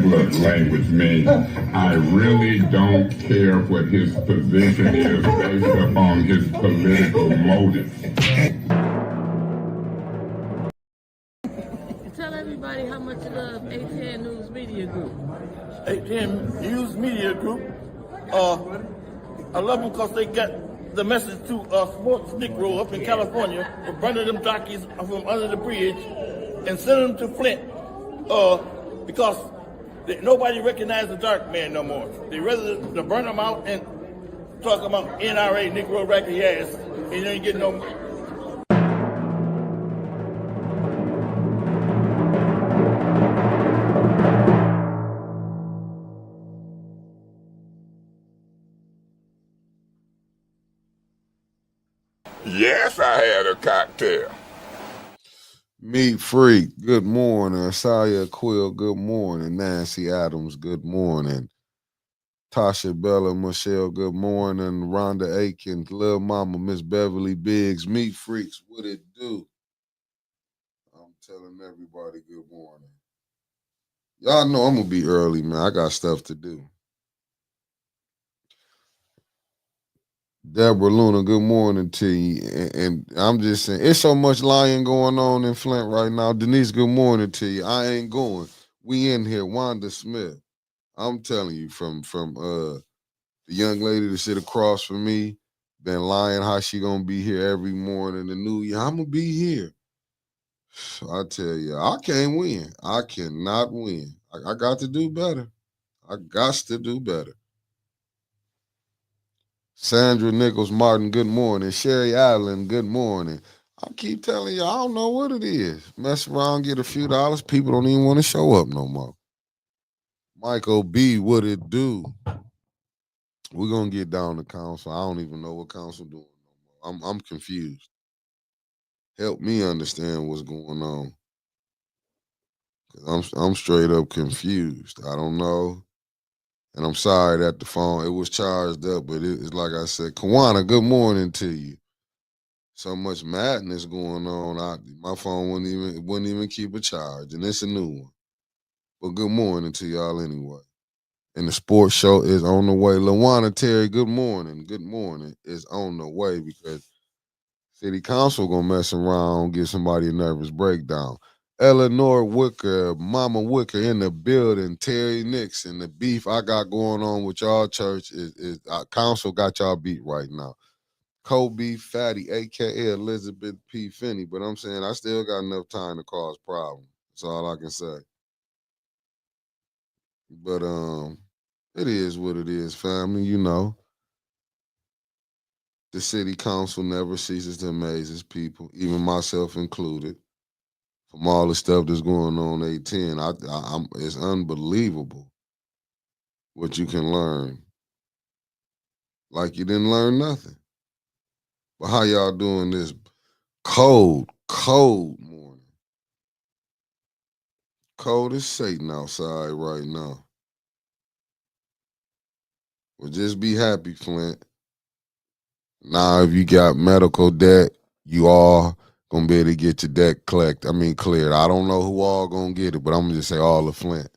regular language means. I really don't care what his position is based upon his political motives. Tell everybody how much you love ATN News Media Group. ATN News Media Group. I love them because they got the message to sports Negro up in California for burning them jockeys from under the bridge and sending them to Flint because nobody recognizes the dark man no more. They rather to burn them out and talk about NRA, Negro racket ass, and you ain't getting no. Yes, I had a cocktail. Meat Freak, good morning. Asaya Quill, good morning. Nancy Adams, good morning. Tasha Bella, Michelle, good morning. Rhonda Aiken, Lil Mama, Miss Beverly Biggs, Meat Freaks, what it do? I'm telling everybody good morning. Y'all know I'm going to be early, man. I got stuff to do. Deborah Luna, good morning to you. And I'm just saying, it's so much lying going on in Flint right now. Denise, good morning to you. I ain't going. We in here. Wanda Smith. I'm telling you, from the young lady that sit across from me, been lying how she gonna be here every morning. The new year, I'm gonna be here. So I tell you, I can't win. I cannot win. I got to do better. I got to do better. Sandra Nichols Martin, good morning. Sherry Allen, good morning. I keep telling you, I don't know what it is. Mess around, get a few dollars. People don't even want to show up no more. Michael B, what it do? We're gonna get down to council. I don't even know what council doing no more. I'm confused. Help me understand what's going on. Cause I'm straight up confused. I don't know. And I'm sorry that the phone, it was charged up, but it's like I said, Kawana, good morning to you. So much madness going on. My phone wouldn't even keep a charge, and it's a new one. But good morning to y'all anyway. And the sports show is on the way. LaWanna Terry, good morning. Good morning. Is on the way because City Council gonna mess around, give somebody a nervous breakdown. Eleanor Wicker, Mama Wicker in the building. Terry Nixon, the beef I got going on with y'all church is council got y'all beat right now. Kobe Fatty, a.k.a. Elizabeth P. Finney. But I'm saying I still got enough time to cause problems. That's all I can say. But it is what it is, family. You know, the city council never ceases to amaze its people, even myself included. From all the stuff that's going on 810, it's unbelievable what you can learn. Like you didn't learn nothing. But how y'all doing this cold morning? Cold as Satan outside right now. Well, just be happy, Flint. Now, if you got medical debt, you all gonna be able to get your debt cleared. I don't know who all gonna get it, but I'm gonna just say all of Flint.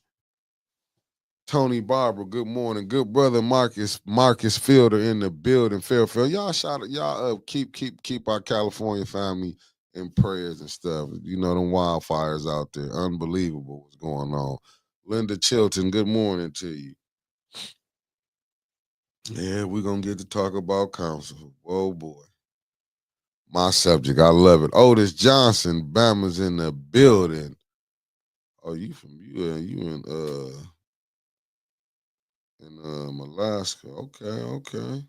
Tony Barber, good morning. Good brother Marcus Fielder in the building. Fairfield. Y'all shout it, y'all up. Keep our California family in prayers and stuff. You know them wildfires out there. Unbelievable what's going on. Linda Chilton, good morning to you. Yeah, we're gonna get to talk about council. Oh boy. My subject, I love it. Otis Johnson, Bama's in the building. Oh, you in Alaska. Okay.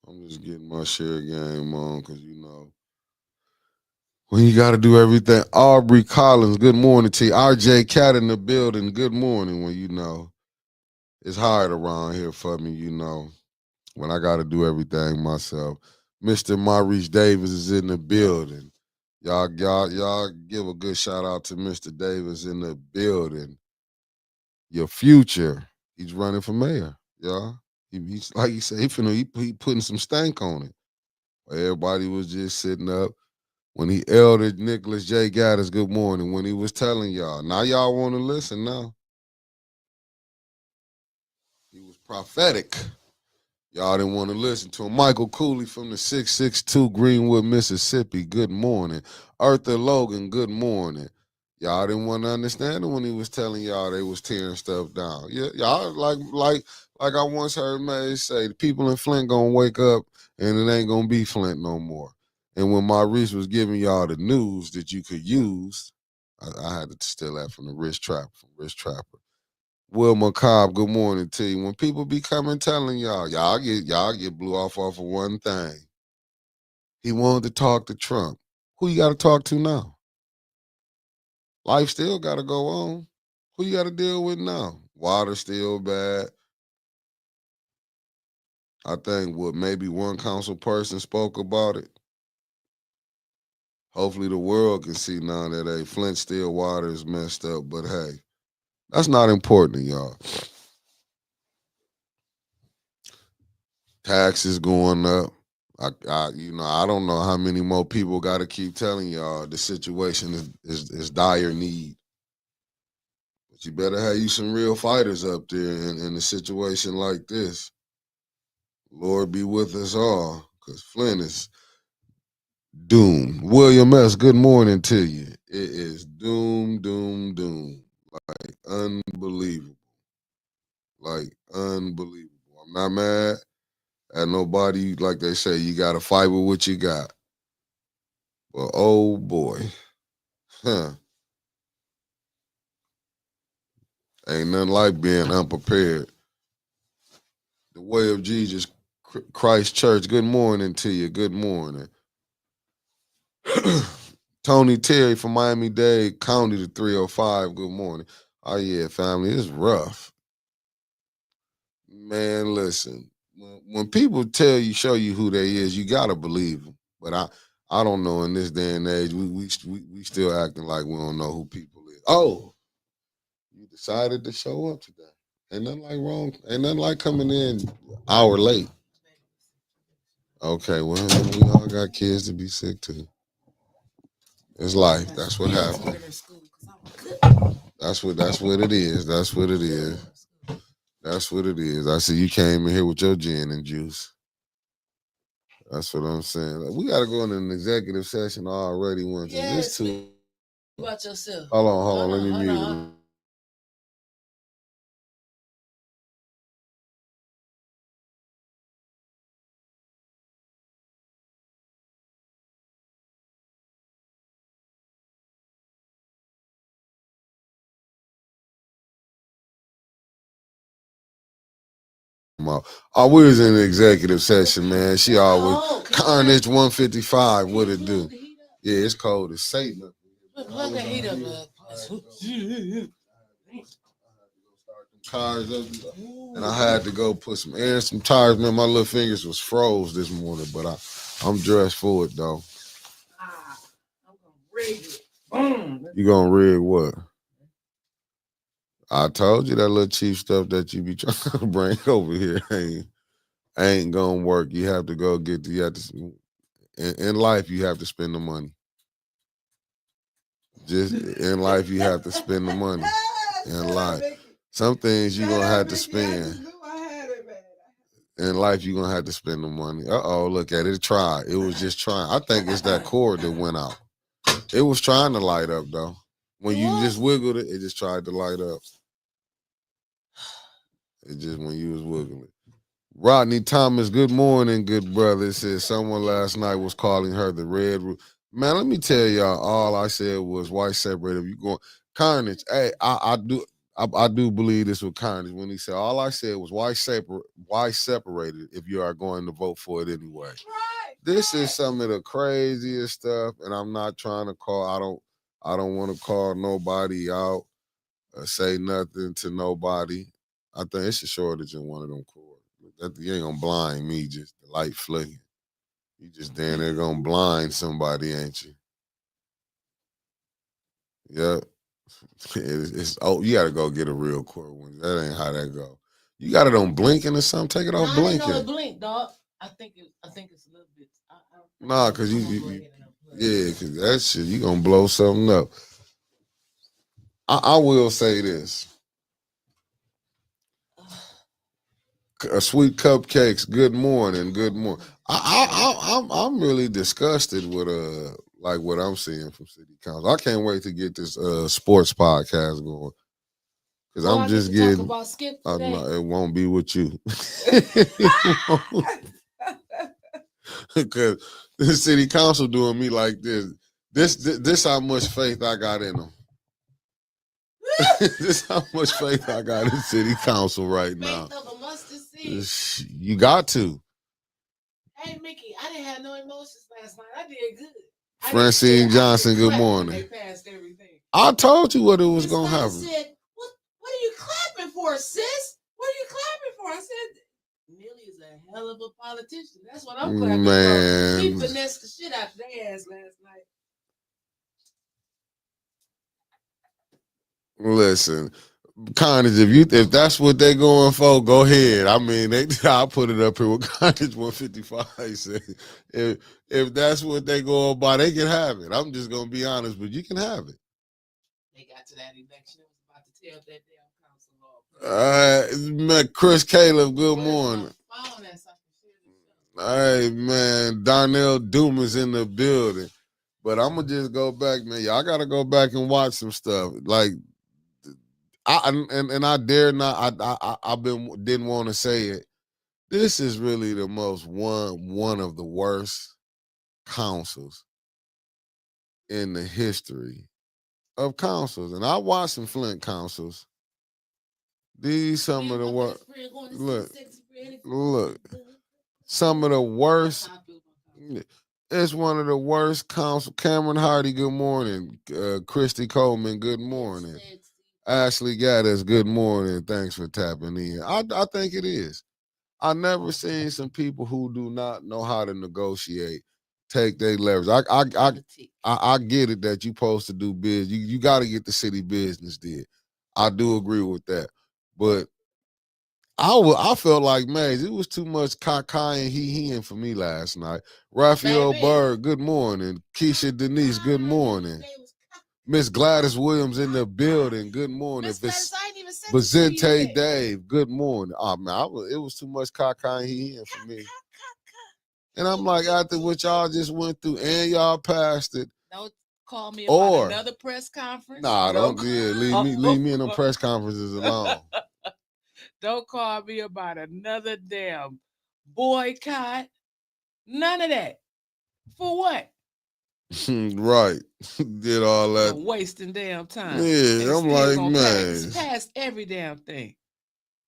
I'm just getting my share game on because you know when you got to do everything. Aubrey Collins, good morning to you. RJ Cat in the building, good morning. When you know it's hard around here for me, you know, when I got to do everything myself. Mr. Maurice Davis is in the building. Y'all give a good shout out to Mr. Davis in the building. Your future, he's running for mayor, y'all. He's like you said, he putting some stank on it. Everybody was just sitting up. When he eldered Nicholas J. Gaddis, good morning, when he was telling y'all. Now y'all want to listen now. He was prophetic. Y'all didn't want to listen to him. Michael Cooley from the 662 Greenwood, Mississippi, good morning. Arthur Logan, good morning. Y'all didn't want to understand it when he was telling y'all they was tearing stuff down. Yeah, y'all like I once heard May say, the people in Flint gonna wake up and it ain't gonna be Flint no more. And when Maurice was giving y'all the news that you could use, I had to steal that from the Rich Trapper. Will McCobb, good morning to you. When people be coming telling y'all get blew off of one thing. He wanted to talk to Trump. Who you got to talk to now? Life still got to go on. Who you got to deal with now? Water still bad. I think maybe one council person spoke about it. Hopefully the world can see now that Flint still water is messed up. But hey, that's not important, y'all. Taxes going up. I don't know how many more people got to keep telling y'all the situation is dire need. But you better have you some real fighters up there in a situation like this. Lord be with us all, because Flint is doomed. William S., good morning to you. It is doom, doom, doom. Like unbelievable. I'm not mad at nobody. Like they say, you got to fight with what you got. But oh boy, ain't nothing like being unprepared. The Way of Jesus Christ Church, good morning to you. Good morning. Tony Terry from Miami-Dade County to 305, good morning. Oh yeah, family, it's rough. Man, listen, when people show you who they is, you gotta believe them. But I don't know, in this day and age, we still acting like we don't know who people is. Oh, you decided to show up today. Ain't nothing like coming in an hour late. Okay, well, we all got kids to be sick too. It's life. That's what happens. That's what it is. That's what it is. That's what it is. I see you came in here with your gin and juice. That's what I'm saying. We got to go in an executive session already. Yes, about yourself. Hold on. Let me mute it. We was in an executive session, man. She always Carnage 155. What it do? Yeah, it's cold as Satan. Plug that heat up, Cars up, and I had to go put some air in some tires. Man, my little fingers was froze this morning, but I'm dressed for it though. I'm gonna rig it. Boom. You gonna rig what? I told you that little cheap stuff that you be trying to bring over here ain't gonna work. You have to go get in life you have to spend the money. Just in life you have to spend the money. In life. Some things you're gonna have to spend. In life you're gonna have to spend the money. Look at it. Try. It was just trying. I think it's that cord that went out. It was trying to light up though. When you just wiggled it, it just tried to light up. It just when you was wiggling. Rodney Thomas, good morning, good brother. It says someone last night was calling her the red. Man, let me tell y'all, all I said was white separated. You going Carnage? Hey, I do believe this with Carnage when he said all I said was why separated if you are going to vote for it anyway. Right, this is some of the craziest stuff, and I'm not trying to call. I don't want to call nobody out or say nothing to nobody. I think it's a shortage in one of them cords. You ain't gonna blind me, just the light flicking. You just damn near gonna blind somebody, ain't you? Yeah. You gotta go get a real cord one. That ain't how that go. You got it on blinking or something? Take it off blinking. I know it blink, dog. I think it's a little bit. Nah, cause you Yeah, because that shit, you gonna blow something up. I will say this. Sweet cupcakes. Good morning. Good morning. I'm really disgusted with like what I'm seeing from city council. I can't wait to get this sports podcast going because Oh, I'm I get just to talk getting. about Skip today. No, it won't be with you because the city council doing me like this. This how much faith I got in them. This how much faith I got in city council right now. Faith of a mustard seed. You got to. Hey, Mickey, I didn't have no emotions last night. I did good. Francine Johnson, good morning. They passed everything. I told you what it was This going to man happen. said, what are you clapping for, sis? What are you clapping for? I said, Millie is a hell of a politician. That's what I'm clapping for. She finessed the shit out of their ass last night. Listen, Carnage, if that's what they going for, go ahead. I mean, I'll put it up here with Carnage 155. Say, if that's what they going by, they can have it. I'm just gonna be honest, but you can have it. They got to that election. It was about to tell that damn council law. Chris Caleb, good morning. Hey man, Darnell Doom is in the building. But I'm gonna just go back, man. Y'all gotta go back and watch some stuff. Like I dare not. Didn't want to say it. This is really the most one of the worst councils in the history of councils. And I watched some Flint councils. These some of the worst. Look, some of the worst. It's one of the worst council. Cameron Hardy, good morning. Christy Coleman, good morning. Ashley Gaddis, good morning. Thanks for tapping in. I think it is. I never seen some people who do not know how to negotiate take their leverage. I get it that you supposed to do business. You got to get the city business did. I do agree with that, but I felt like, man, it was too much caca and he for me last night. Raphael Bird, good morning. Keisha Denise, good morning. Miss Gladys Williams in the building. Good morning. Vicente Dave. Good morning. Oh man, it was too much caca and he for me. And I'm like, after what y'all just went through, and y'all passed it. Don't call me about another press conference. Nah, don't. Yeah, leave me in them press conferences alone. Don't call me about another damn boycott. None of that. For what? Right. Did all that. Wasting damn time. Yeah, I'm like, man. Passed every damn thing.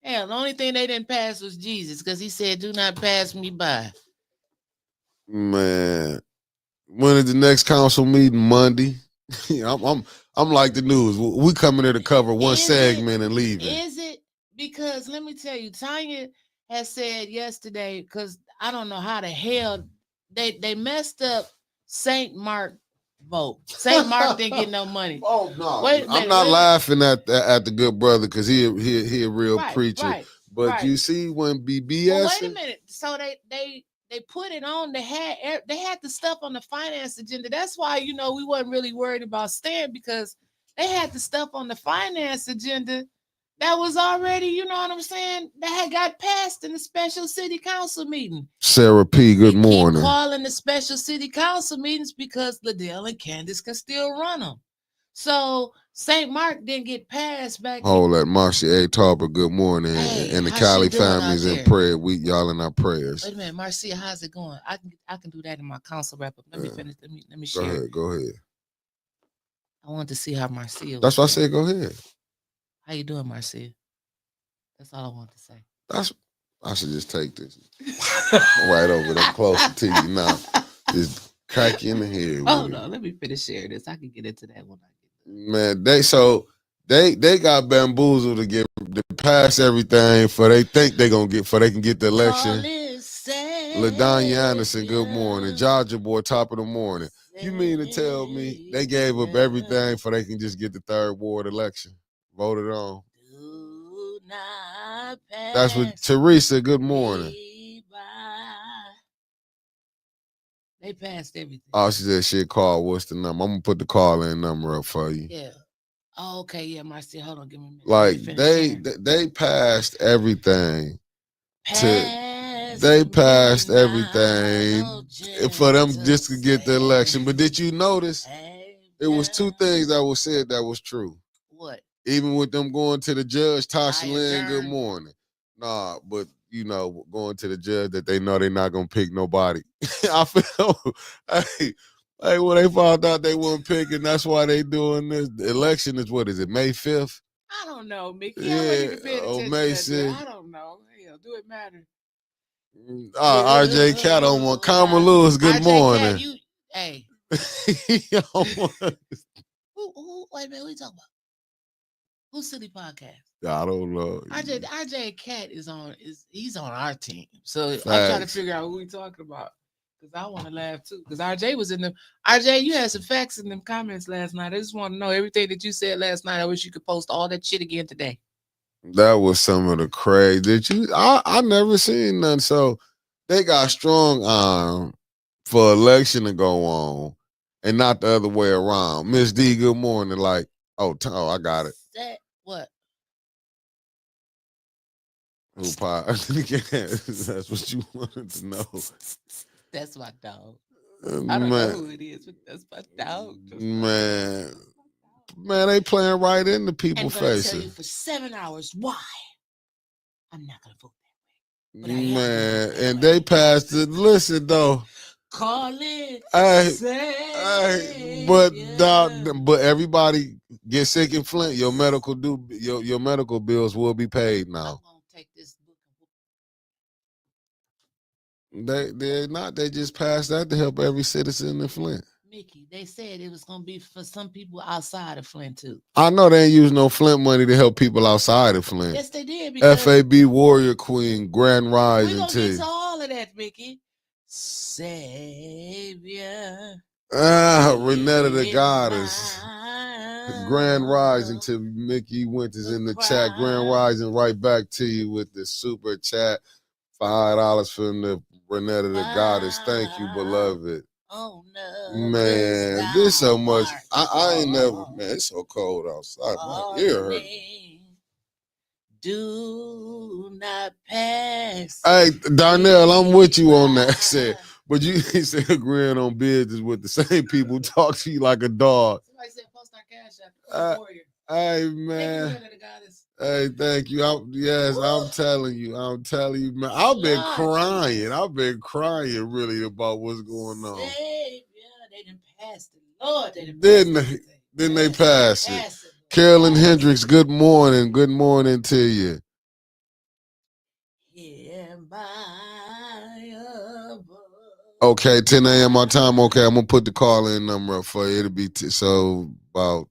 Hell, the only thing they didn't pass was Jesus, because he said, do not pass me by. Man. When is the next council meeting? Monday? I'm like the news. We coming here to cover one segment and leaving. Is it? Because let me tell you, Tanya has said yesterday, because I don't know how the hell they messed up St. Mark vote. St. Mark didn't get no money. Oh no! Wait a minute, I'm not laughing at the good brother because he a real preacher. Right, but you see when BBS. Well, wait a minute. So they put it on. They had the stuff on the finance agenda. That's why we wasn't really worried about staying, because they had the stuff on the finance agenda that was already, you know what I'm saying, that had got passed in the special city council meeting. Sarah P., good morning. Keep calling the special city council meetings because Liddell and Candace can still run them. So St. Mark didn't get passed back. Hold that, Marcy A. Tarver, good morning. Hey, and the Cali families in prayer. We y'all in our prayers. Wait a minute, Marcia, how's it going? I can do that in my council wrap up. Let me finish. Let me share. Go ahead. I wanted to see how Marcia. That's why I said go ahead. How you doing, Marcia? That's all I want to say. I should just take this right over there, closer to you now. Just crack you in the head. Oh no, let me finish sharing this. I can get into that one. Man, they got bamboozled to pass everything for they think they gonna get for they can get the election. LaDonya Anderson, good morning. Georgia boy, top of the morning. You mean to tell me they gave up everything for they can just get the third ward election voted on? That's what Teresa, good morning. They passed everything. Oh, she said she'd call. What's the number? I'm gonna put the call-in number up for you. Yeah. Oh, okay. Yeah, Marcia. Hold on. Give me a minute. Like Finish they passed everything. sharing. They passed Me now, everything oh, for them just to gentle get the election. But did you Savior. notice it was two things that was said that was true? What? Even with them going to the judge, Tasha I Lynn, good adjourn. morning. Nah, but you know, going to the judge that they know they're not gonna pick nobody. I feel hey, when they found out they weren't picking, that's why they doing this. The election is what is it, May 5th? I don't know, Mickey. I wasn't even paying attention May to that. 6th. I don't know. Hell, do it matter? RJ Cat on one. Karma Lewis, good RJ morning. Cat, hey. Who, wait a minute, what you talking about? Who's Silly Podcast? I don't know. RJ Cat he's on our team. So Facts. I'm trying to figure out who we talking about. Because I want to laugh too. Because RJ was in them. RJ, you had some facts in them comments last night. I just want to know everything that you said last night. I wish you could post all that shit again today. That was some of the crazy. Did you? I never seen none. So they got strong arm for election to go on, and not the other way around. Miss D, good morning. Like, oh, I got it. What? Who pie? That's what you wanted to know. That's my dog. I don't know who it is, but that's my dog. Man, they playing right in the people's faces. Tell you for 7 hours why I'm not gonna vote that way. Man, and they passed it. Listen though. Call it. But everybody get sick in Flint. Your medical bills will be paid now. I'm gonna take this book. They're not. They just passed that to help every citizen in Flint. Mickey, they said it was gonna be for some people outside of Flint too. I know they ain't use no Flint money to help people outside of Flint. Yes, they did. FAB Warrior Queen, Grand Rising. We're gonna get to all of that, Mickey. Savior. Renetta the Goddess. Grand Rising to Mickey Winters in the chat. Grand Rising right back to you with the super chat. $5 from the Renetta the Goddess. Thank you, beloved. Oh no. Man, this so much. I ain't never, man, it's so cold outside. My ear hurt. Do not pass. Hey, Darnell, I'm with you on that. Said, but you said agreeing on business with the same people talk to you like a dog. Somebody said post our cash app. Hey man. Hey, thank you. I'm telling you, man. I've been crying really about what's going on. They didn't pass it. Lord, they didn't they pass it? Carolyn Hendricks, good morning. Good morning to you. Okay, 10 a.m. my time. Okay, I'm gonna put the call-in number up for you. It'll be so about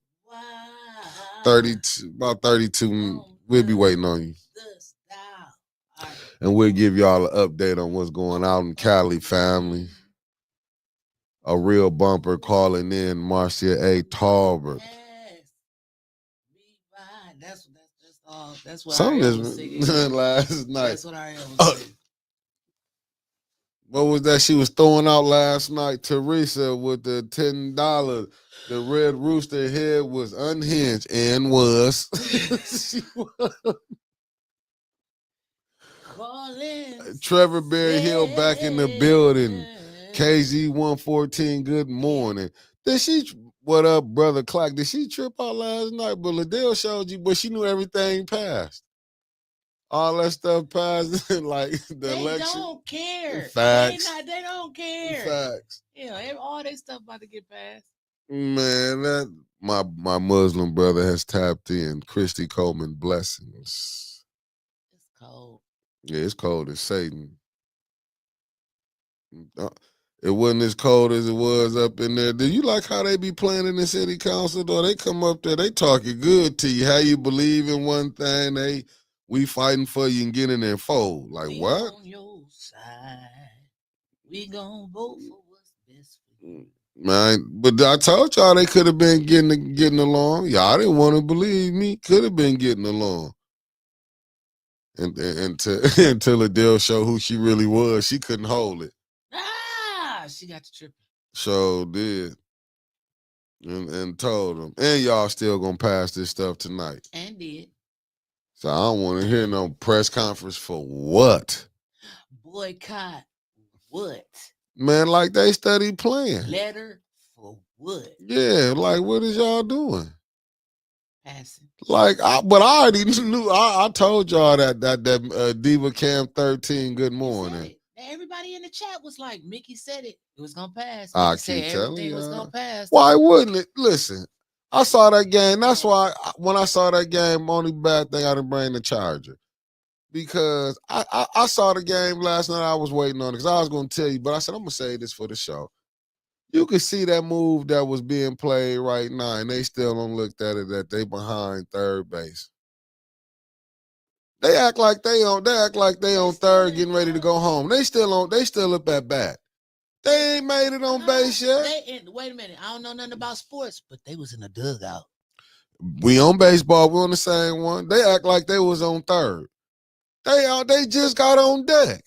32. We'll be waiting on you. And we'll give y'all an update on what's going on in Cali, family. A real bumper calling in, Marcia A. Talbert. That's what I was singing last night. That's what I was singing. What was that she was throwing out last night? Teresa with the $10. The Red Rooster head was unhinged and was. Trevor Berry Hill back in the building. KZ 114, good morning. What up, brother Clark? Did she trip out last night? But Liddell showed you, but she knew everything passed. All that stuff passed, like the election. They don't care. Facts. They don't care. Facts. Yeah, all that stuff about to get passed. Man, that my Muslim brother has tapped in. Christy Coleman, blessings. It's cold. Yeah, it's cold as Satan. It wasn't as cold as it was up in there. Do you like how they be playing in the city council? Though they come up there, they talking good to you. How you believe in one thing, we fighting for you and get in there and fold. Like we what? On your side. We gonna vote for what's best for you. Man, but I told y'all they could have been getting along. Y'all didn't want to believe me. Could have been getting along. And until Adele showed who she really was, she couldn't hold it. she got the tripping. So did. And told them. And y'all still gonna pass this stuff tonight. And did. So I don't want to hear no press conference for what? Boycott what? Man, like they study playing. Letter for what? Yeah, like what is y'all doing? Passing. Like, but I already knew. I told y'all that Diva Cam 13. Good morning. Everybody in the chat was like, Mickey said it. It was gonna pass. I Mickey said keep telling everything you. was gonna pass. Why wouldn't it? Listen, I saw that game. That's why when I saw that game, only bad thing I didn't bring the charger. Because I saw the game last night. I was waiting on it because I was going to tell you, but I said, I'm going to say this for the show. You can see that move that was being played right now, and they still don't look at it that they behind third base. They act like they on third getting ready to go home. They still up at bat. They ain't made it on base yet. Wait a minute. I don't know nothing about sports, but they was in a dugout. We on baseball. We on the same one. They act like they was on third. They just got on deck.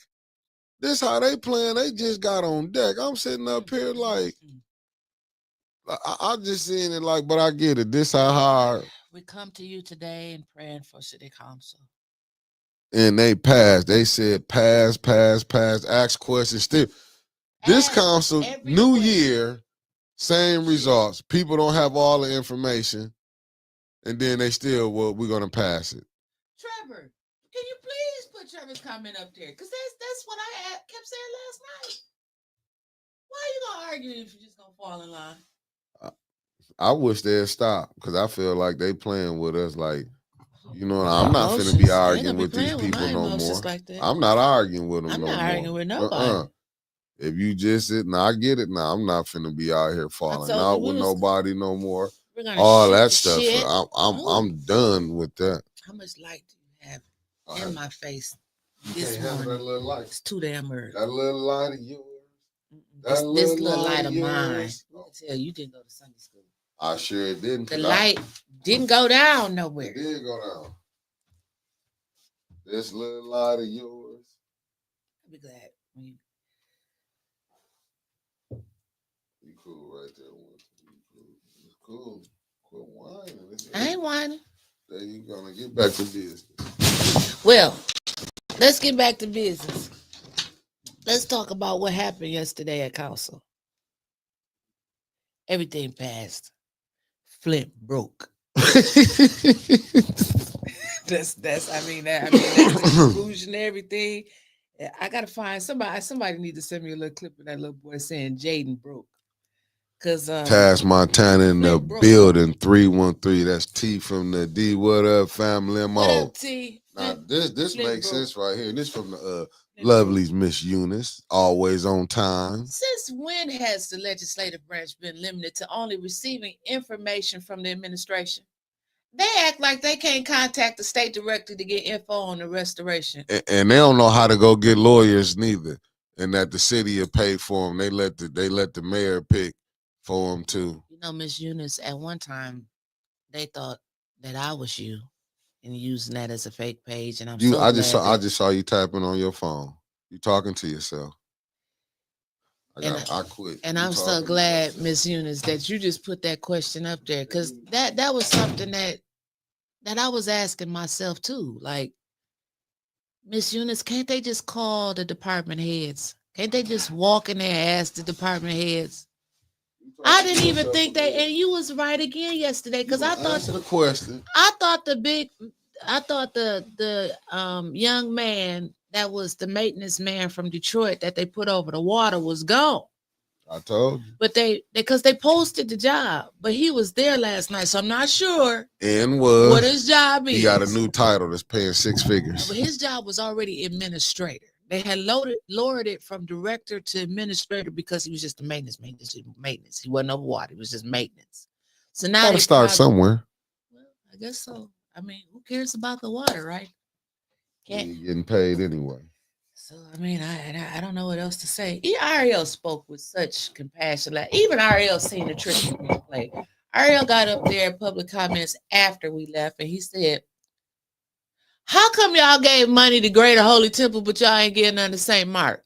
This how they playing. They just got on deck. I'm sitting up here like, I just seeing it like, but I get it. This how hard. We come to you today and praying for city council. And they passed. They said pass. Ask questions. Still, this council, new year, same results. People don't have all the information, and then they still, well, we're gonna pass it. Trevor, can you please put Trevor's comment up there? Because that's what I kept saying last night. Why are you gonna argue if you're just gonna fall in line? I wish they'd stop because I feel like they playing with us. Like, you know, I'm not finna be arguing with these people no more. Like I'm not arguing with them I'm no not more. arguing with nobody. If you just sit, now I get it. Now I'm not finna be out here falling out with nobody no more. All that stuff. I'm done with that. How much light do you have in my face this morning? That little light. It's too damn early. That little light of yours. This little light of mine. I can tell you didn't go to Sunday school. I sure didn't. The light didn't go down nowhere. It did go down. This little light of yours. I'll be glad. You cool right there. It's cool. Quit whining. I ain't whining. Then you gonna get back to business. Well, let's get back to business. Let's talk about what happened yesterday at council. Everything passed. Flint broke. that's the conclusion of everything. I gotta find somebody need to send me a little clip of that little boy saying Jaden broke. Cause Task Montana in the building 313. That's T from the D. What up, family? What up, T? Now this makes sense right here. This from the Lovely's Miss Eunice, always on time. Since when has the legislative branch been limited to only receiving information from the administration? They act like they can't contact the state directly to get info on the restoration. And they don't know how to go get lawyers neither. And that the city will pay for them. They let the mayor pick for them too. You know, Miss Eunice, at one time, they thought that I was you. And using that as a fake page, and I just saw you typing on your phone. You talking to yourself. I quit. And I'm so glad, Miss Eunice, that you just put that question up there, because that was something that I was asking myself too. Like, Miss Eunice, can't they just call the department heads? Can't they just walk in there and ask the department heads? I didn't even think that, and you was right again yesterday, because I thought the question. I thought the young man that was the maintenance man from Detroit that they put over the water was gone. I told you. But because they posted the job, but he was there last night, so I'm not sure what his job is. He got a new title that's paying 6 figures. But his job was already administrator. They had lowered it from director to administrator because he was just a maintenance. He wasn't over water. He was just maintenance. So now gotta start somewhere. Well, I guess so. I mean, who cares about the water, right? You're getting paid anyway. So I mean, I don't know what else to say. Ariel spoke with such compassion. Like, even Ariel seen the trick we play. Ariel got up there in public comments after we left, and he said, "How come y'all gave money to Greater Holy Temple, but y'all ain't getting none to St. Mark?"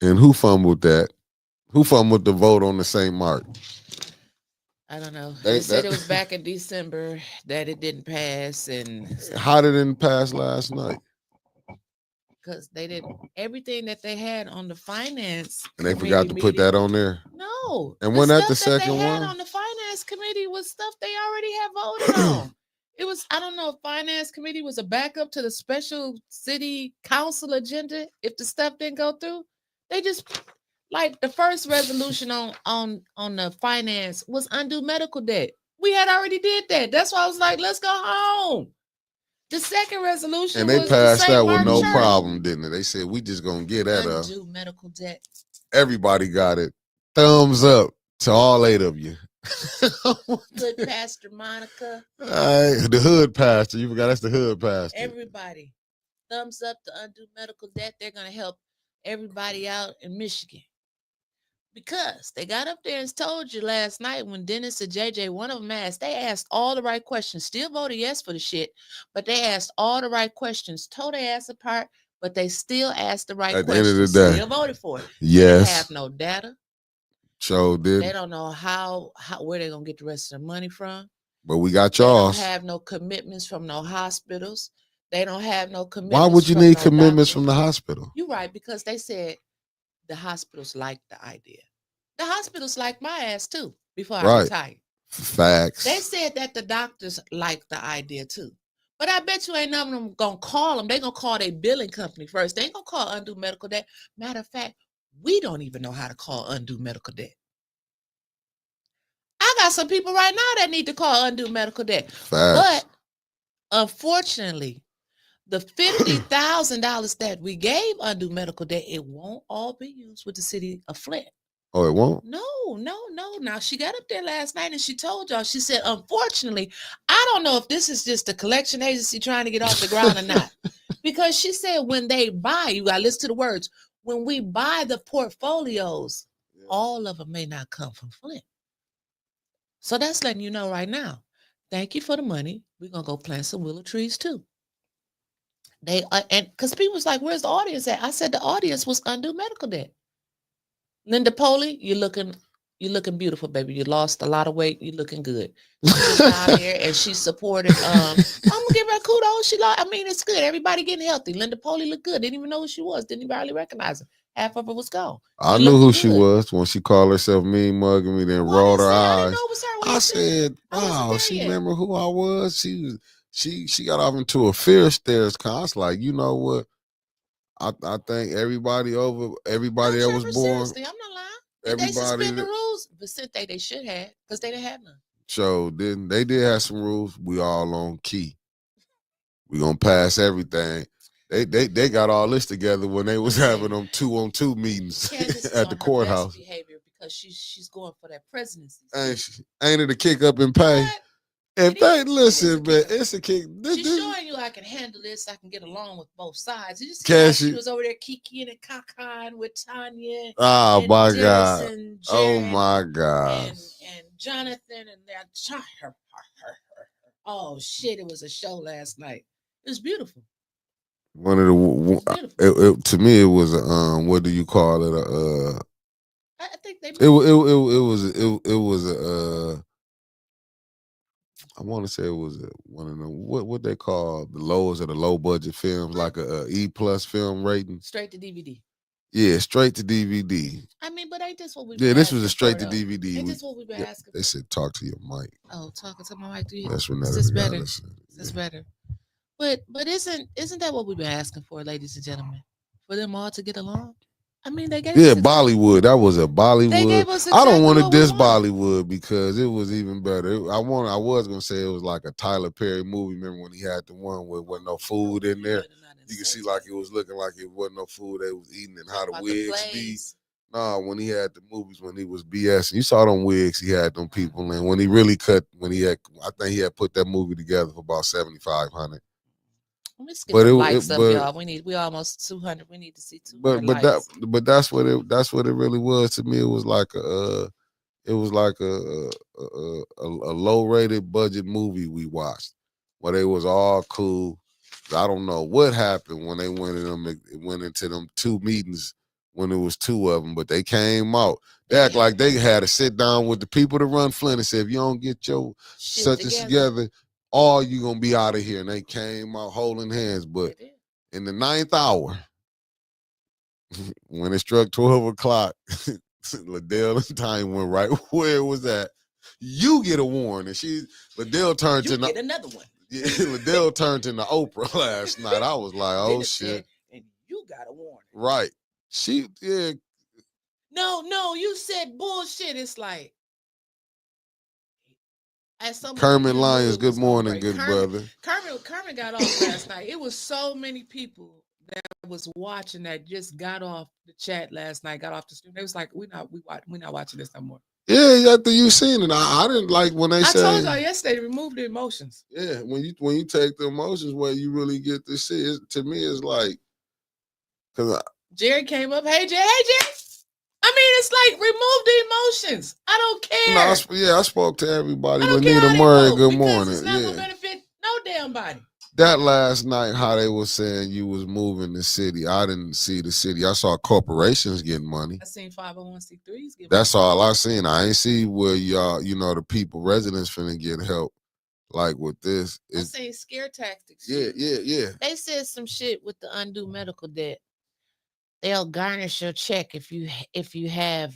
And who fumbled that? Who fumbled the vote on the St. Martin? I don't know. They- They said that- it was back in December that it didn't pass, and How did it pass last night? because they didn't everything that they had on the finance And they committee forgot to put meeting- that on there. No. And wasn't that the stuff second they had one? on the finance committee was stuff they already had voted on. It was, I don't know if finance committee was a backup to the special city council agenda. If the stuff didn't go through, they just like the first resolution on the finance was undo medical debt. We had already did that. That's why I was like, let's go home. The second resolution And they was the passed St. that with Martin no Church. problem, didn't they? They said, we just going to get that up. Undo medical debt. Everybody got it. Thumbs up to all 8 of you. Good Pastor Monica. The hood pastor. You forgot that's the hood pastor. Everybody. Thumbs up to undo medical debt. They're going to help everybody out in Michigan. Because they got up there and told you last night when Dennis and JJ, one of them asked, they asked all the right questions. Still voted yes for the shit, but they asked all the right questions. Told their ass apart, but they still asked the right At the questions. end of the day. Still voted for it. Yes. They have no data. Sure did. They don't know how where they're gonna get the rest of their money from. But we got They y'all. don't have no commitments from no hospitals. They don't have no commitments. Why would you from need no commitments doctors. from the hospital? You're right, because they said the hospitals like the idea. The hospitals like my ass too before I Right. retired. Facts. They said that the doctors like the idea too. But I bet you ain't none of them gonna call them. They gonna call their billing company first. They ain't gonna call undue medical debt. Matter of fact, we don't even know how to call undue medical debt. I got some people right now that need to call undue medical debt. Facts. But unfortunately, the $50,000 that we gave undue medical debt, it won't all be used with the city of Flint. Oh, it won't? No. Now, she got up there last night and she told y'all, she said, unfortunately, I don't know if this is just a collection agency trying to get off the ground or not. Because she said when they buy, you got to listen to the words, when we buy the portfolios, all of them may not come from Flint. So that's letting you know right now. Thank you for the money. We're going to go plant some willow trees too. They and because people was like, where's the audience at? I said the audience was undue medical debt. Linda Poley, you're looking beautiful, baby. You lost a lot of weight. You're looking good. She was out here and she supported. I'm gonna give her kudos. It's good. Everybody getting healthy. Linda Poley looked good. Didn't even know who she was. Didn't even barely recognize her. Half of her was gone. I She knew who looked she good. was when she called herself mean mugging me, then rolled her I eyes. didn't know it was her. When I you said, I wasn't wow, there she yet. remember who I was. She got off into a fear stares. I was like, you know what? I think everybody that was born. Seriously, I'm not lying. Did they suspend the rules? Vicente, they should have, because they didn't have none. So then they did have some rules. We all on key. We gonna pass everything. They got all this together when they was having them 2-on-2 meetings Candace is at on the her courthouse. best behavior because she's going for that presidency. Ain't it a kick up in pay? What? If It they is. listen, It is a man, kick up. it's a kick. She's showing you I can handle this. I can get along with both sides. You just Cassie. she was over there kikiing and cacaing with Tanya. Oh and my Dennis God! And Oh Jared my God! and Jonathan and that. Oh shit! It was a show last night. It was beautiful. One of the to me it was what do you call it? I think they. It was I want to say it was one of the what they call the lowest of the low budget films, like a E+ film rating. Straight to DVD. Yeah, straight to DVD. But ain't this what we? Yeah, this was a straight to DVD. Ain't this what we've been asking for? They said talk to your mic. Oh, talking to my mic. Do you? That's what Is this better? Is this better? But isn't that what we've been asking for, ladies and gentlemen? For them all to get along? They gave us Bollywood. That was a Bollywood. They gave us I don't want to exactly diss what we Bollywood because it was even better. I was gonna say it was like a Tyler Perry movie. Remember when he had the one where wasn't no food in there? You can see like it was looking like it wasn't no food they was eating and how the wigs be. Nah, when he had the movies when he was BS, you saw them wigs he had them people in. When he really cut, I think he had put that movie together for about 7,500. Let's get the likes up, y'all. We almost 200. We need to see 200 likes. That's what it really was to me. It was like a low rated budget movie we watched where they was all cool. I don't know what happened when they went into them 2 meetings when it was 2 of them, but they came out. They act like they had to sit down with the people to run Flint and say, if you don't get your such and together, all you gonna be out of here. And they came out holding hands. But in the 9th hour, when it struck 12 o'clock, Liddell and Time went right where it was at. You get a warning. Liddell turned to get another one. Yeah, Liddell turned into Oprah last night. I was like, oh shit. And you got a warning. Right. No, you said bullshit. It's like Kermit Lyons, good morning, good brother. Kermit got off last night. It was so many people that was watching that just got off the chat last night, got off the stream. They was like, we're not watching this no more. Yeah, after you seen it, I didn't like when they said. I told y'all yesterday to remove the emotions. Yeah, when you take the emotions where you really get to see it, to me it's like, cause Jerry came up, hey Jerry. I mean, it's like remove the emotions. I don't care. No, I spoke to everybody. Lanita Murray, good morning. It's not gonna benefit no damn body. That last night, how they were saying you was moving the city, I didn't see the city. I saw corporations getting money. I seen 501c3s get That's all I seen. I ain't see where y'all, the people, residents finna get help. Like with this. I seen scare tactics. Yeah. They said some shit with the undue medical debt. They'll garnish your check if you have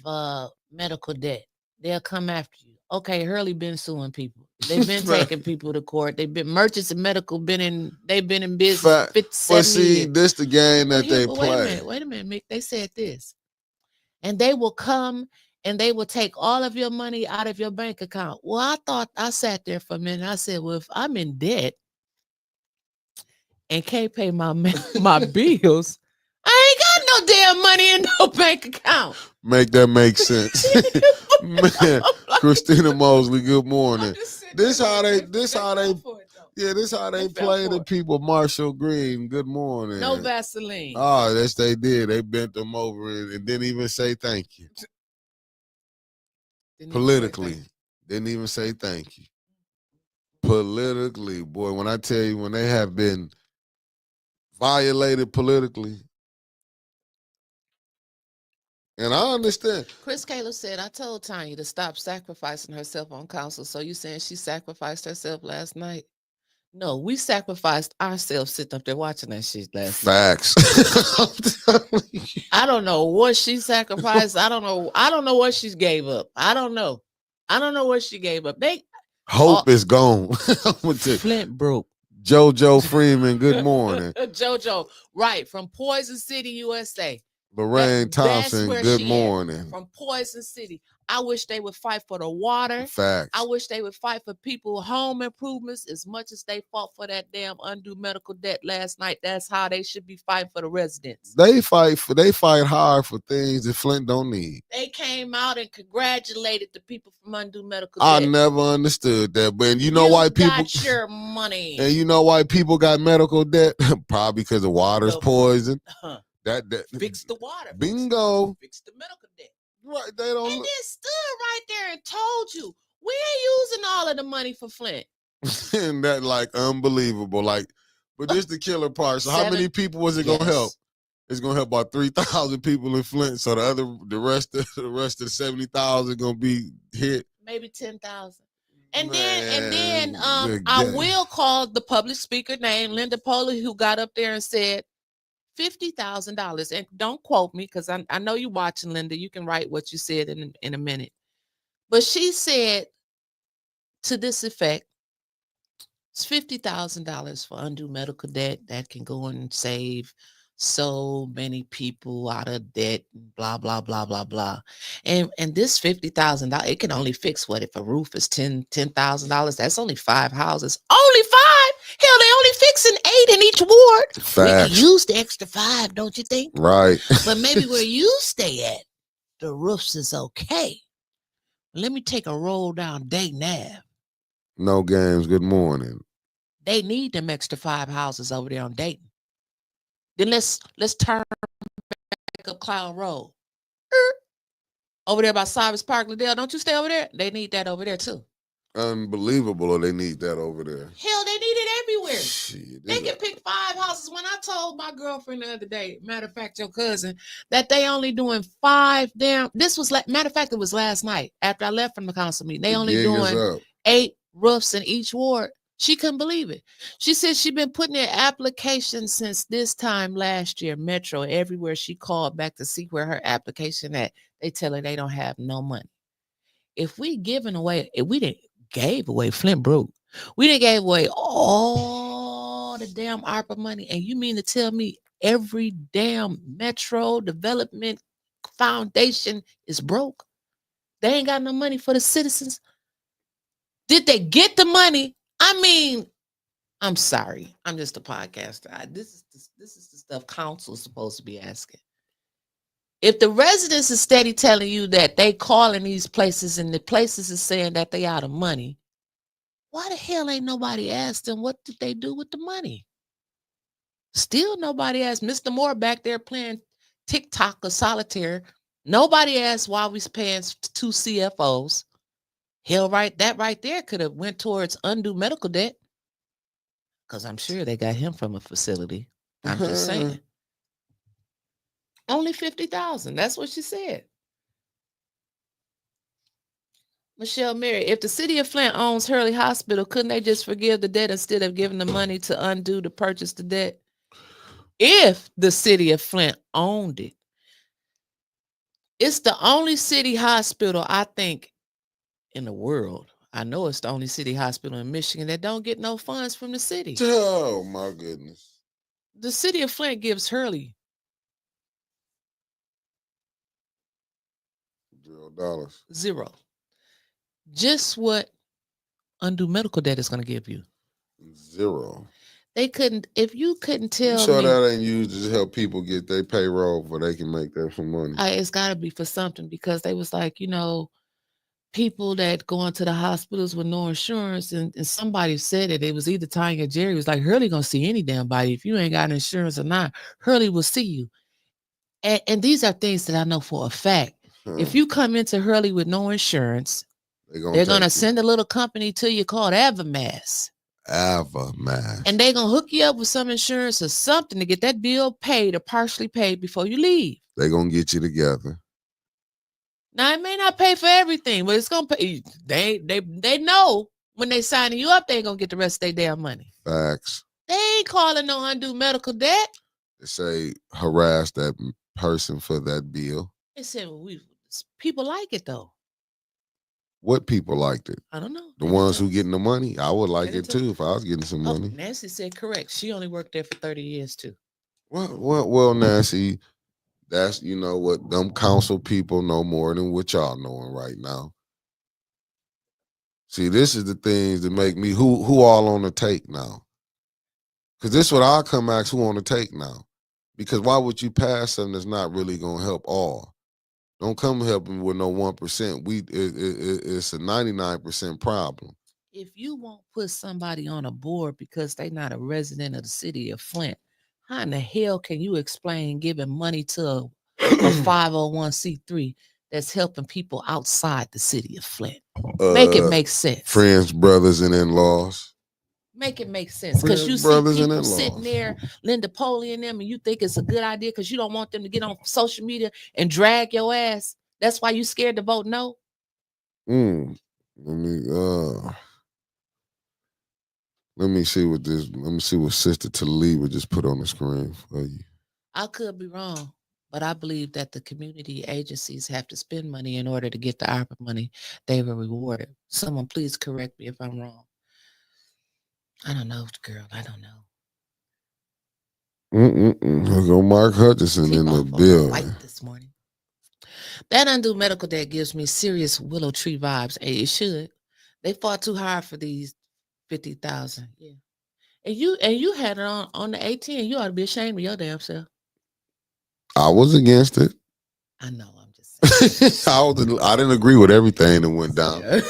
medical debt. They'll come after you. Okay, Hurley been suing people. They've been taking people to court. They've been merchants and medical they've been in business 57 But see, years. this the game that they play. Wait a minute, Mick. They said this. And they will come and they will take all of your money out of your bank account. Well, I sat there for a minute. I said, well, if I'm in debt and can't pay my bills, I ain't got no damn money in no bank account. Make that make sense. Man, Christina Mosley, good morning. This how they play the people. Marshall Green, good morning. No Vaseline. Oh, yes, they did. They bent them over and didn't even say thank you. Politically, didn't even say thank you. Politically, boy, when I tell you, when they have been violated politically, and I understand. Chris Kayla said, I told Tanya to stop sacrificing herself on council. So you saying she sacrificed herself last night? No, we sacrificed ourselves sitting up there watching that shit last night. Facts. I don't know what she sacrificed. I don't know what she gave up. I don't know what she gave up. Hope is gone. Flint broke. JoJo Freeman, good morning. JoJo, right, from Poison City, USA. Lorraine Thompson, good morning. From Poison City. I wish they would fight for the water. Facts. I wish they would fight for people home improvements as much as they fought for that damn undue medical debt last night. That's how they should be fighting for the residents. They fight hard for things that Flint don't need. They came out and congratulated the people from undue medical debt. I debt. never understood that. But you know why people got your money. And you know why people got medical debt? Probably because the water's poison. That fix the water. Bingo. Fix the medical debt. Right, they don't. And then stood right there and told you we ain't using all of the money for Flint. And that like unbelievable. Like, but this the killer part. So how many people was it gonna help? It's gonna help about 3,000 people in Flint. So the rest of the 70,000 gonna be hit. Maybe 10,000. And then I will call the public speaker named Linda Poley, who got up there and said $50,000. And don't quote me because I know you're watching, Linda. You can write what you said in a minute. But she said to this effect, it's $50,000 for undue medical debt that can go and save so many people out of debt, blah, blah, blah, blah, blah. And this $50,000, it can only fix what if a roof is $10,000? That's only 5 houses. Only 5? Hell, they only fixing 8 in each ward. Facts. We can use the extra 5, don't you think? Right. But maybe where you stay at, the roofs is okay. Let me take a roll down Dayton Ave. No games. Good morning. They need them extra 5 houses over there on Dayton. Then let's turn back up Cloud Road. Over there by Cyrus Park, Liddell. Don't you stay over there? They need that over there too. Unbelievable, or they need that over there. Hell, they need it anywhere. Shit, They can pick 5 houses. When I told my girlfriend the other day, matter of fact, your cousin, that they only doing 5 damn. This was matter of fact, it was last night after I left from the council meeting. They only doing 8 roofs in each ward. She couldn't believe it. She said she been putting in applications since this time last year. Metro, everywhere she called back to see where her application at, they tell her they don't have no money. If we didn't gave away Flint Brook, we didn't gave away all the damn ARPA money, and you mean to tell me every damn Metro Development Foundation is broke? They ain't got no money for the citizens. Did they get the money? I mean, I'm sorry. I'm just a podcaster. This is the stuff council is supposed to be asking. If the residents are steady telling you that they calling these places and the places is saying that they out of money, why the hell ain't nobody asked them what did they do with the money? Still nobody asked. Mr. Moore back there playing TikTok or solitaire. Nobody asked why we paying 2 CFOs. Hell, that right there could have went towards undue medical debt. Because I'm sure they got him from a facility. I'm just saying. Only 50,000. That's what she said. Michelle Mary, if the city of Flint owns Hurley Hospital, couldn't they just forgive the debt instead of giving the money to undo to purchase the debt? If the city of Flint owned it, it's the only city hospital, I think, in the world. I know it's the only city hospital in Michigan that don't get no funds from the city. Oh my goodness. The city of Flint gives Hurley $0. zero. Just what undue medical debt is going to give you. 0. They couldn't, if you couldn't tell me. that ain't used to help people get their payroll where they can make that some money. It's got to be for something, because they was like, people that go into the hospitals with no insurance, and somebody said it was either Tanya or Jerry, was like, Hurley gonna see any damn body. If you ain't got insurance or not, Hurley will see you. And these are things that I know for a fact. If you come into Hurley with no insurance, they're gonna send a little company to you called Avamass. And they're gonna hook you up with some insurance or something to get that bill paid or partially paid before you leave. They're gonna get you together. Now, it may not pay for everything, but it's gonna pay. They know when they signing you up, they ain't gonna get the rest of their damn money. Facts. They ain't calling no undue medical debt. They say harass that person for that bill. They said, people like it though. What people liked it? I don't know. The ones who getting the money. I would like it too if I was getting some money. Nancy said correct. She only worked there for 30 years too. Well, Nancy, that's, what them council people know more than what y'all knowing right now. See, this is the things that make me, who all on the take now? Because this is what I'll come ask, who on the take now? Because why would you pass something that's not really going to help all? Don't come helping with no 1%. It's a 99% problem. If you won't put somebody on a board because they're not a resident of the city of Flint, how in the hell can you explain giving money to a 501c3 that's helping people outside the city of Flint? Make it make sense. Friends, brothers, and in-laws. Make it make sense. Because you see people sitting there, Linda Poley and them, and you think it's a good idea because you don't want them to get on social media and drag your ass. That's why you scared to vote no? Let me see what Sister Taliba just put on the screen for you. I could be wrong, but I believe that the community agencies have to spend money in order to get the ARPA money they were rewarded. Someone please correct me if I'm wrong. I don't know, girl. I don't know. Here go Mark Hutchinson in the building. This morning. That undue medical debt gives me serious Willow Tree vibes. It should. They fought too hard for these 50,000. Yeah. And you had it on the 18. You ought to be ashamed of your damn self. I was against it. I know. I'm just saying. I didn't agree with everything that went down. Yeah.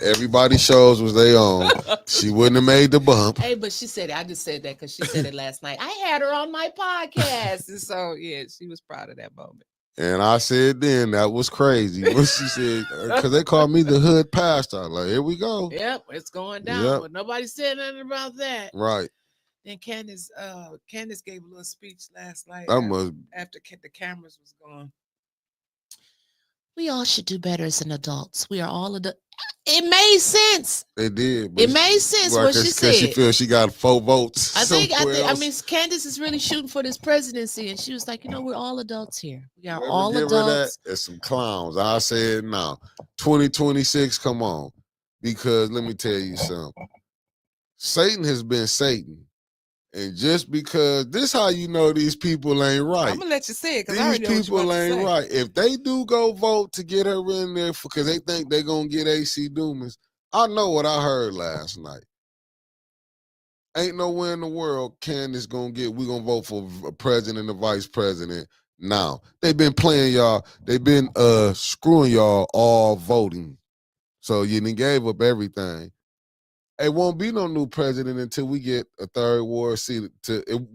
Everybody's shows was their own. She wouldn't have made the bump. Hey, but she said it. I just said that because she said it last night. I had her on my podcast. And so, yeah, she was proud of that moment. And I said then that was crazy. What she said, because they called me the hood pastor. Like, here we go. Yep, it's going down. Yep. But nobody said nothing about that. Right. Then Candace gave a little speech last night after the cameras was gone. We all should do better as an adults. We are all adults. It made sense. It did. It made sense what she said. Because she feels she got 4 votes. I mean, Candace is really shooting for this presidency, and she was like, we're all adults here. We are all adults. There's some clowns. I said, no. 2026, come on. Because let me tell you something. Satan has been Satan. And just because this how you know these people ain't right. I'm gonna let you say it because these people ain't right. If they do go vote to get her in there because they think they're gonna get AC Dumas, I know what I heard last night. Ain't nowhere in the world Candace gonna get. We gonna vote for a president and a vice president. Now they've been playing y'all. They've been screwing y'all all voting. So you done gave up everything. It won't be no new president until we get a third ward seat.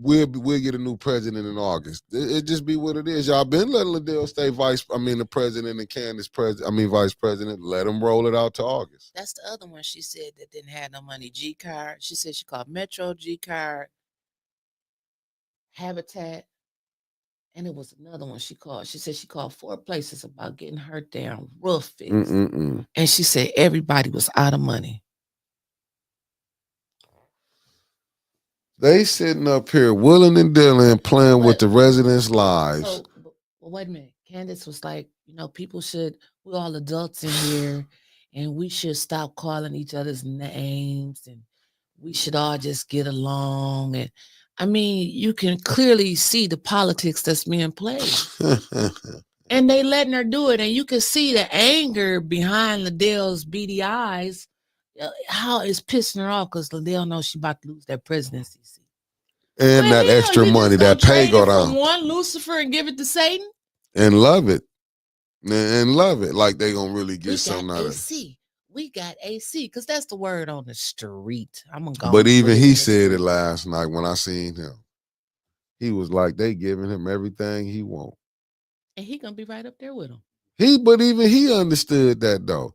We'll get a new president in August. It just be what it is. Y'all been letting Liddell stay the president and Candace vice president. Let them roll it out to August. That's the other one she said that didn't have no money. G card. She said she called Metro, G card, Habitat, and it was another one she called. She said she called 4 places about getting her damn roof fixed. And she said everybody was out of money. They sitting up here willing and dealing, playing with the residents' lives. So, wait a minute. Candace was like, we're all adults in here, and we should stop calling each other's names, and we should all just get along. And I mean, you can clearly see the politics that's being played. And they letting her do it, and you can see the anger behind Liddell's beady eyes. How it's pissing her off because Liddell knows she's about to lose that presidency seat. And that extra money, that pay go down. From one Lucifer and give it to Satan? And love it. And love it. Like they gonna really get something out of it. We got AC, because that's the word on the street. I'm gonna go. But even he said it last night when I seen him. He was like, they giving him everything he want. And he gonna be right up there with him. But even he understood that though.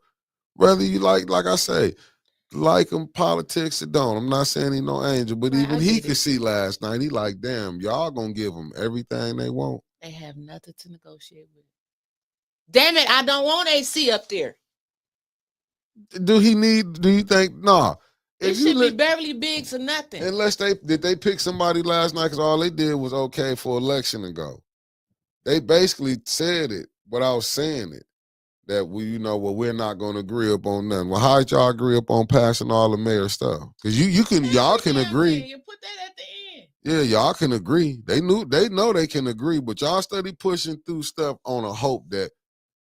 Whether you like I say, like him politics or don't. I'm not saying he no angel, but even he could see last night. He like, damn, y'all gonna give them everything they want. They have nothing to negotiate with. Damn it, I don't want AC up there. Do you think, nah. It should be Beverly Biggs or nothing. Unless did they pick somebody last night because all they did was okay for election ago. They basically said it without saying it. That we're not going to agree up on nothing. Well, how did y'all agree up on passing all the mayor stuff? Because y'all can agree. You put that at the end. Yeah, y'all can agree. They know they can agree, but y'all steady pushing through stuff on a hope that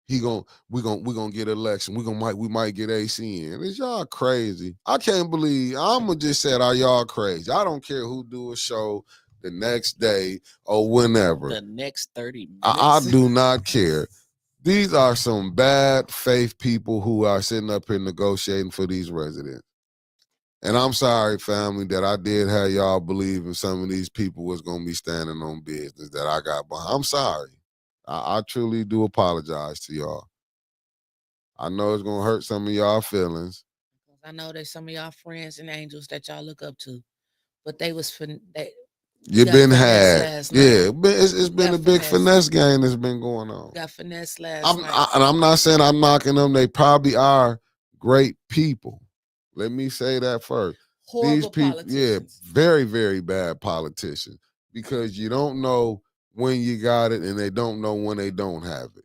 we're gonna get election. We might get AC in. Is y'all crazy? I can't believe. I'ma just say, are y'all crazy? I don't care who do a show the next day or whenever. The next 30 minutes. I do not care. These are some bad faith people who are sitting up here negotiating for these residents. And I'm sorry, family, that I did have y'all believe in some of these people was going to be standing on business that I got behind. I'm sorry. I truly do apologize to y'all. I know it's going to hurt some of y'all feelings. I know there's some of y'all friends and angels that y'all look up to, but they was You've been had. Yeah, it's been a big finesse game that's been going on. Got finesse last night. And I'm not saying I'm knocking them. They probably are great people. Let me say that first. Horrible These people, politicians. Yeah, very, very bad politicians. Because you don't know when you got it and they don't know when they don't have it.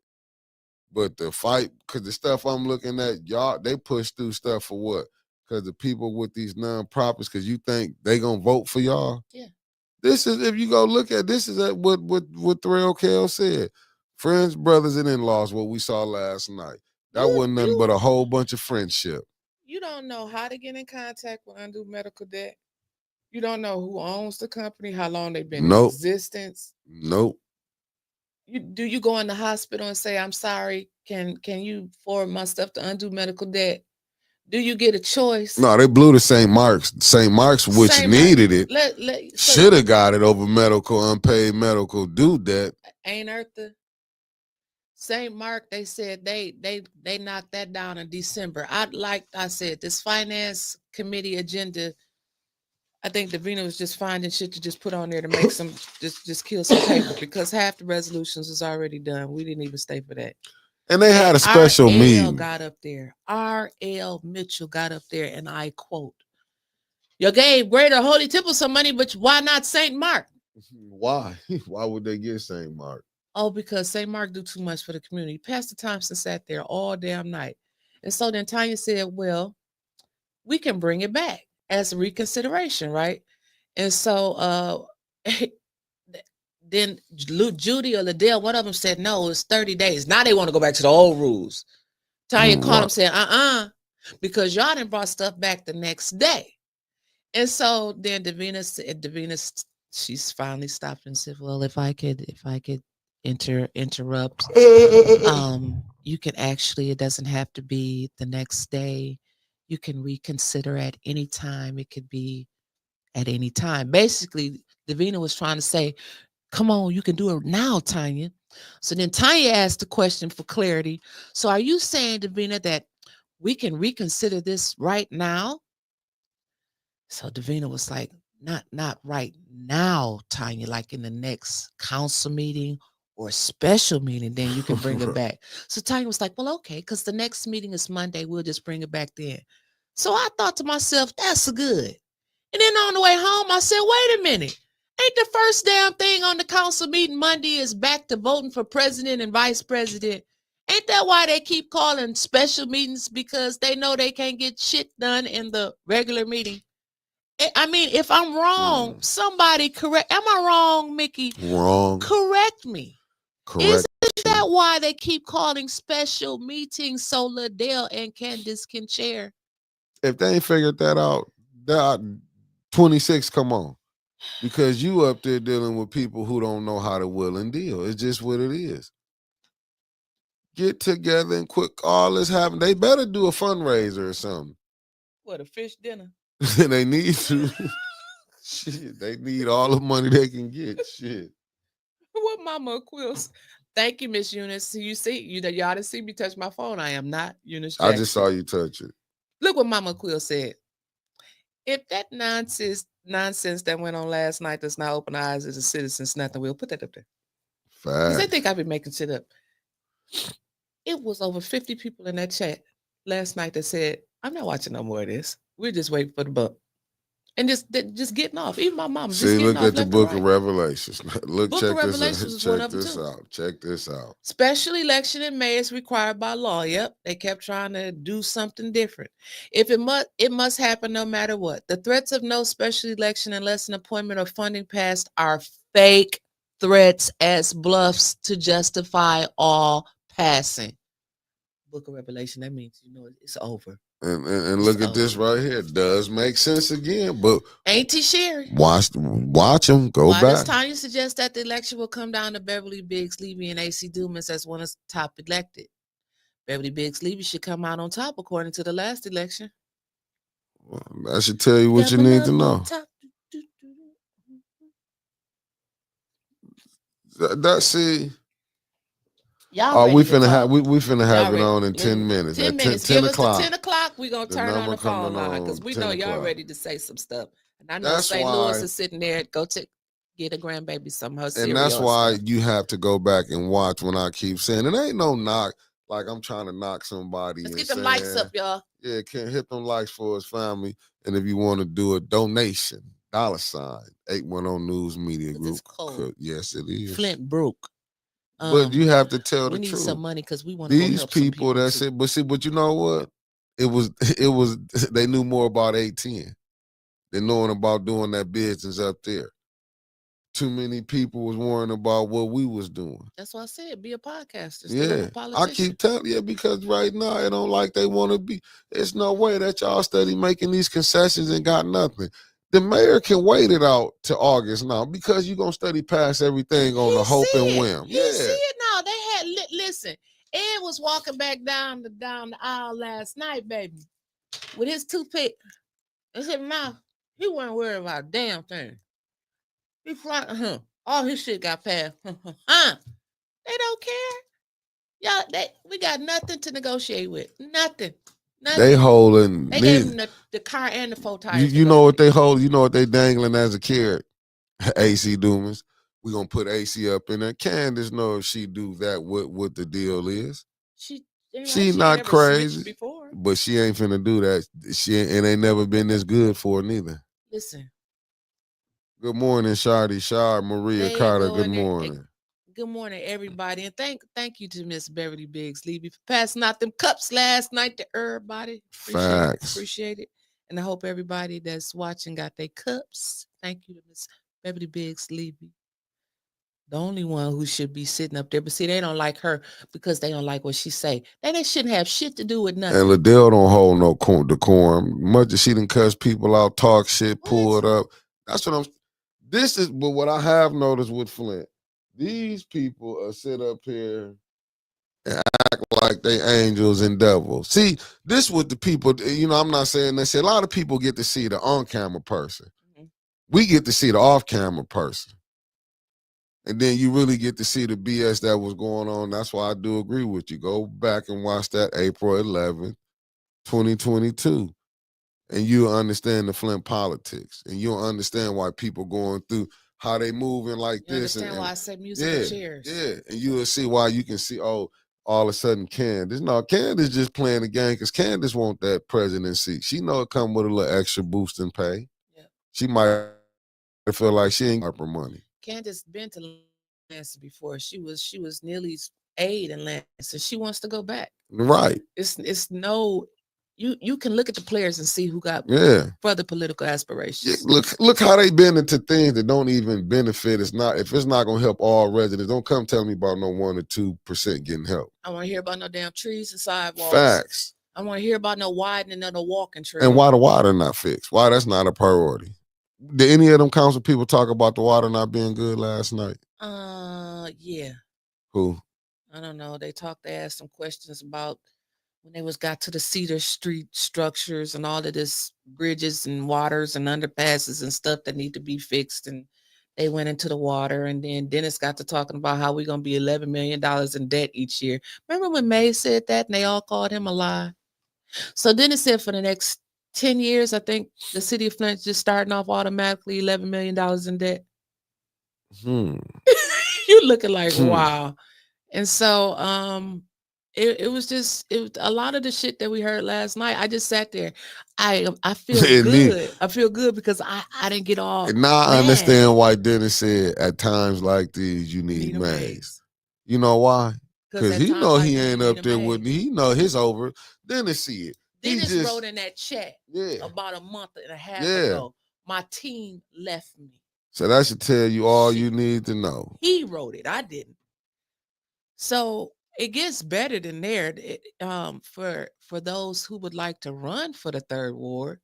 But the fight, because the stuff I'm looking at, y'all, they push through stuff for what? Because the people with these nonprofits, because you think they going to vote for y'all? Yeah. This is, if you go look at, this is what Thrill Kell said. Friends, brothers, and in-laws, what we saw last night. That wasn't nothing but a whole bunch of friendship. You don't know how to get in contact with undue medical debt. You don't know who owns the company, how long they've been in existence. Nope. Do you go in the hospital and say, I'm sorry, can you forward my stuff to undue medical debt? Do you get a choice? No, they blew to St. Mark's. St. Mark's, which needed it, should have got it over unpaid medical due debt. Ain't Eartha St. Mark, they said they knocked that down in December. I said, this finance committee agenda. I think Davina was just finding shit to just put on there to make some just kill some paper because half the resolutions is already done. We didn't even stay for that. And they had a special R.L. meeting. got up there. R.L. Mitchell got up there, and I quote, "You gave Greater Holy Temple some money, but why not St. Mark?" Why? Why would they get St. Mark? Oh, because St. Mark do too much for the community. Pastor Thompson sat there all damn night. And so then Tanya said, well, we can bring it back as a reconsideration, right? And so then Judy or Liddell, one of them said, no, it's 30 days. Now they want to go back to the old rules. Tanya called him saying, because y'all done brought stuff back the next day. And so then Davina, she's finally stopped and said, well, if I could interrupt, you can actually, it doesn't have to be the next day. You can reconsider at any time. It could be at any time. Basically, Davina was trying to say, come on, you can do it now, Tanya. So then Tanya asked the question for clarity. So are you saying, Davina, that we can reconsider this right now? So Davina was like, not right now, Tanya, like in the next council meeting or special meeting, then you can bring it back. So Tanya was like, well, okay, because the next meeting is Monday. We'll just bring it back then. So I thought to myself, that's good. And then on the way home, I said, wait a minute. Ain't the first damn thing on the council meeting Monday is back to voting for president and vice president? Ain't that why they keep calling special meetings? Because they know they can't get shit done in the regular meeting. I mean, if I'm wrong, somebody correct. Am I wrong, Mickey? Wrong. Correct me. Correct. Isn't that why they keep calling special meetings so Liddell and Candace can chair? If they ain't figured that out, 26 come on. Because you up there dealing with people who don't know how to will and deal. It's just what it is. Get together and quit all this happening. They better do a fundraiser or something. What, a fish dinner? They need to. Shit, they need all the money they can get. Shit. What Mama Quills? Thank you, Miss Eunice. You see, y'all didn't see me touch my phone. I am not Eunice Jackson. I just saw you touch it. Look what Mama Quill said. If that nonsense that went on last night does not open our eyes as a citizens, nothing will. Put that up there. Because they think I've been making shit up. It was over 50 people in that chat last night that said, I'm not watching no more of this. We're just waiting for the book. And just getting off. Even my mom. See, look at the Book of Revelations. Look, check this out. Check this out. Special election in May is required by law. Yep, they kept trying to do something different. If it must happen no matter what. The threats of no special election unless an appointment or funding passed are fake threats as bluffs to justify all passing. Book of Revelation. That means it's over. And look at this right here. It does make sense again, but ain't he Sherry? Watch them go back. Does Tanya suggest that the election will come down to Beverly Biggs Levy and AC Dumas as one of the top elected? Beverly Biggs Levy should come out on top according to the last election. Well, that should tell you what you need to know. That's it. We finna have it on in 10 minutes. 10 minutes. 10 o'clock. 10 o'clock, we're going to turn on the phone line because we know y'all ready to say some stuff. And I know St. Louis is sitting there, get a grandbaby some her cereal. And that's why you have to go back and watch when I keep saying, it ain't no knock, like I'm trying to knock somebody. Let's get them likes up, y'all. Yeah, can't hit them likes for his family. And if you want to do a donation, $810 News Media Group. It's cold. Yes, it is. Flint broke. But you have to tell the truth. We need some money because we want these people. That's it. But you know what? It was. They knew more about 810 than knowing about doing that business up there. Too many people was worrying about what we was doing. That's why I said be a podcaster. Yeah, I keep telling you because right now it don't like they want to be. There's no way that y'all steady making these concessions and got nothing. The mayor can wait it out to August now because you're going to study past everything on the hope and whim. You see it now. They had, listen, Ed was walking back down the aisle last night, baby, with his toothpick. In his mouth. He wasn't worried about a damn thing. He flying, all his shit got passed. They don't care. Yeah, we got nothing to negotiate with. Nothing. They holding. They gave them the car and the 4 tires. You know what they hold? You know what they dangling as a carrot? AC Dumas. We gonna put AC up in there. Candace know if she do that, what the deal is. She not crazy, but she ain't finna do that. It ain't never been this good for her neither. Listen. Good morning, Shardy Shard, Maria Carter. Good morning. Good morning, everybody, and thank you to Miss Beverly Biggs Levy for passing out them cups last night to everybody. Appreciate it, and I hope everybody that's watching got their cups. Thank you to Miss Beverly Biggs Levy, the only one who should be sitting up there. But see, they don't like her because they don't like what she say. They shouldn't have shit to do with nothing. And Liddell don't hold no decorum. Much as she done cuss people out, talk shit, pull it up. That's what I'm. But what I have noticed with Flint, these people sit up here and act like they angels and devils. See, this with the people, I'm not saying that. See, a lot of people get to see the on-camera person. Mm-hmm. We get to see the off-camera person. And then you really get to see the BS that was going on. That's why I do agree with you. Go back and watch that April 11th, 2022. And you'll understand the Flint politics. And you'll understand why people going through how they moving like this. Understand why I said musical chairs. Yeah, and you'll see why you can see, all of a sudden Candace just playing the game because Candace want that presidency. She know it come with a little extra boost in pay. Yeah. She might feel like she ain't got her money. Candace been to Lansing before. She was Neely's aide in Lansing. She wants to go back. Right. It's no. You can look at the players and see who got further political aspirations. Yeah, look how they been into things that don't even benefit. If it's not gonna help all residents, don't come tell me about no 1 or 2% getting help. I want to hear about no damn trees and sidewalks. Facts. I want to hear about no widening of the walking trail. And why the water not fixed? Why that's not a priority? Did any of them council people talk about the water not being good last night? Yeah. Who? I don't know. They asked some questions about when they got to the Cedar Street structures and all of this bridges and waters and underpasses and stuff that need to be fixed. And they went into the water. And then Dennis got to talking about how we're going to be $11 million in debt each year. Remember when May said that and they all called him a lie? So Dennis said for the next 10 years, I think the city of Flint just starting off automatically $11 million in debt. You looking like, wow. And so, it was a lot of the shit that we heard last night. I just sat there. I feel good. I feel good because I didn't get all. And now I understand why Dennis said at times like these you need maize. You know why? Because he know he ain't up there with me. He know his over. Dennis see it. Dennis wrote in that chat about a month and a half ago. My team left me. So that should tell you all you need to know. He wrote it. I didn't. So it gets better than there. For those who would like to run for the 3rd ward.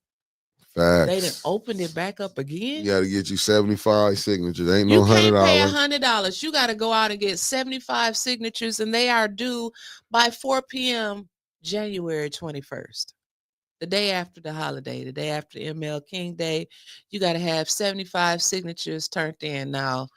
Facts. They done opened it back up again. You got to get you 75 signatures. Ain't no $100. You can't pay $100. You got to go out and get 75 signatures, and they are due by 4 p.m. January 21st. The day after the holiday, the day after ML King Day. You got to have 75 signatures turned in now.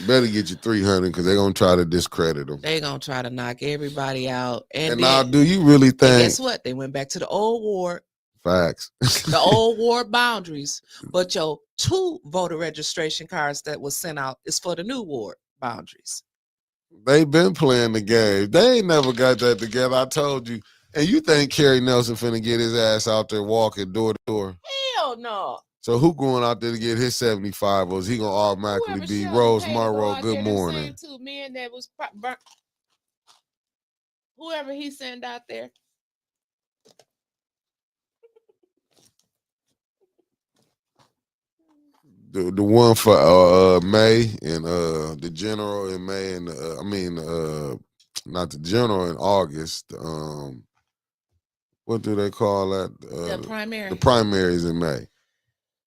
Better get you 300 because they're going to try to discredit them. They're going to try to knock everybody out. And now, do you really think... Guess what? They went back to the old ward. Facts. The old ward boundaries. But your 2 voter registration cards that was sent out is for the new ward boundaries. They've been playing the game. They ain't never got that together. I told you. And you think Kerry Nelson finna get his ass out there walking door to door? Hell no. So who going out there to get his 75, or is he gonna automatically be Rose Monroe? Good morning. 2 men that was whoever he sent out there. The one for May and the general in May and not the general in August. What do they call that? The primary. The primaries in May.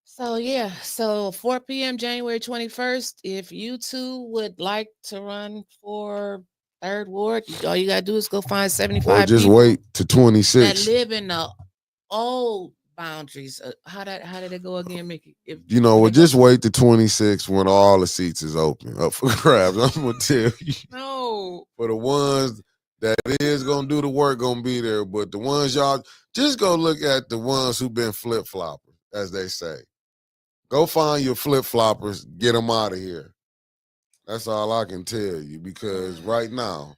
So 4 p.m. January 21st, if you two would like to run for 3rd ward, all you got to do is go find 75 or just wait to 26. That live in the old boundaries. How did it go again, Mickey? Just wait to 26 when all the seats is open up for grabs. I'm going to tell you. No, For the ones that is gonna do the work, gonna be there. But the ones y'all just go look at the ones who been flip floppers, as they say. Go find your flip floppers, get them out of here. That's all I can tell you because right now,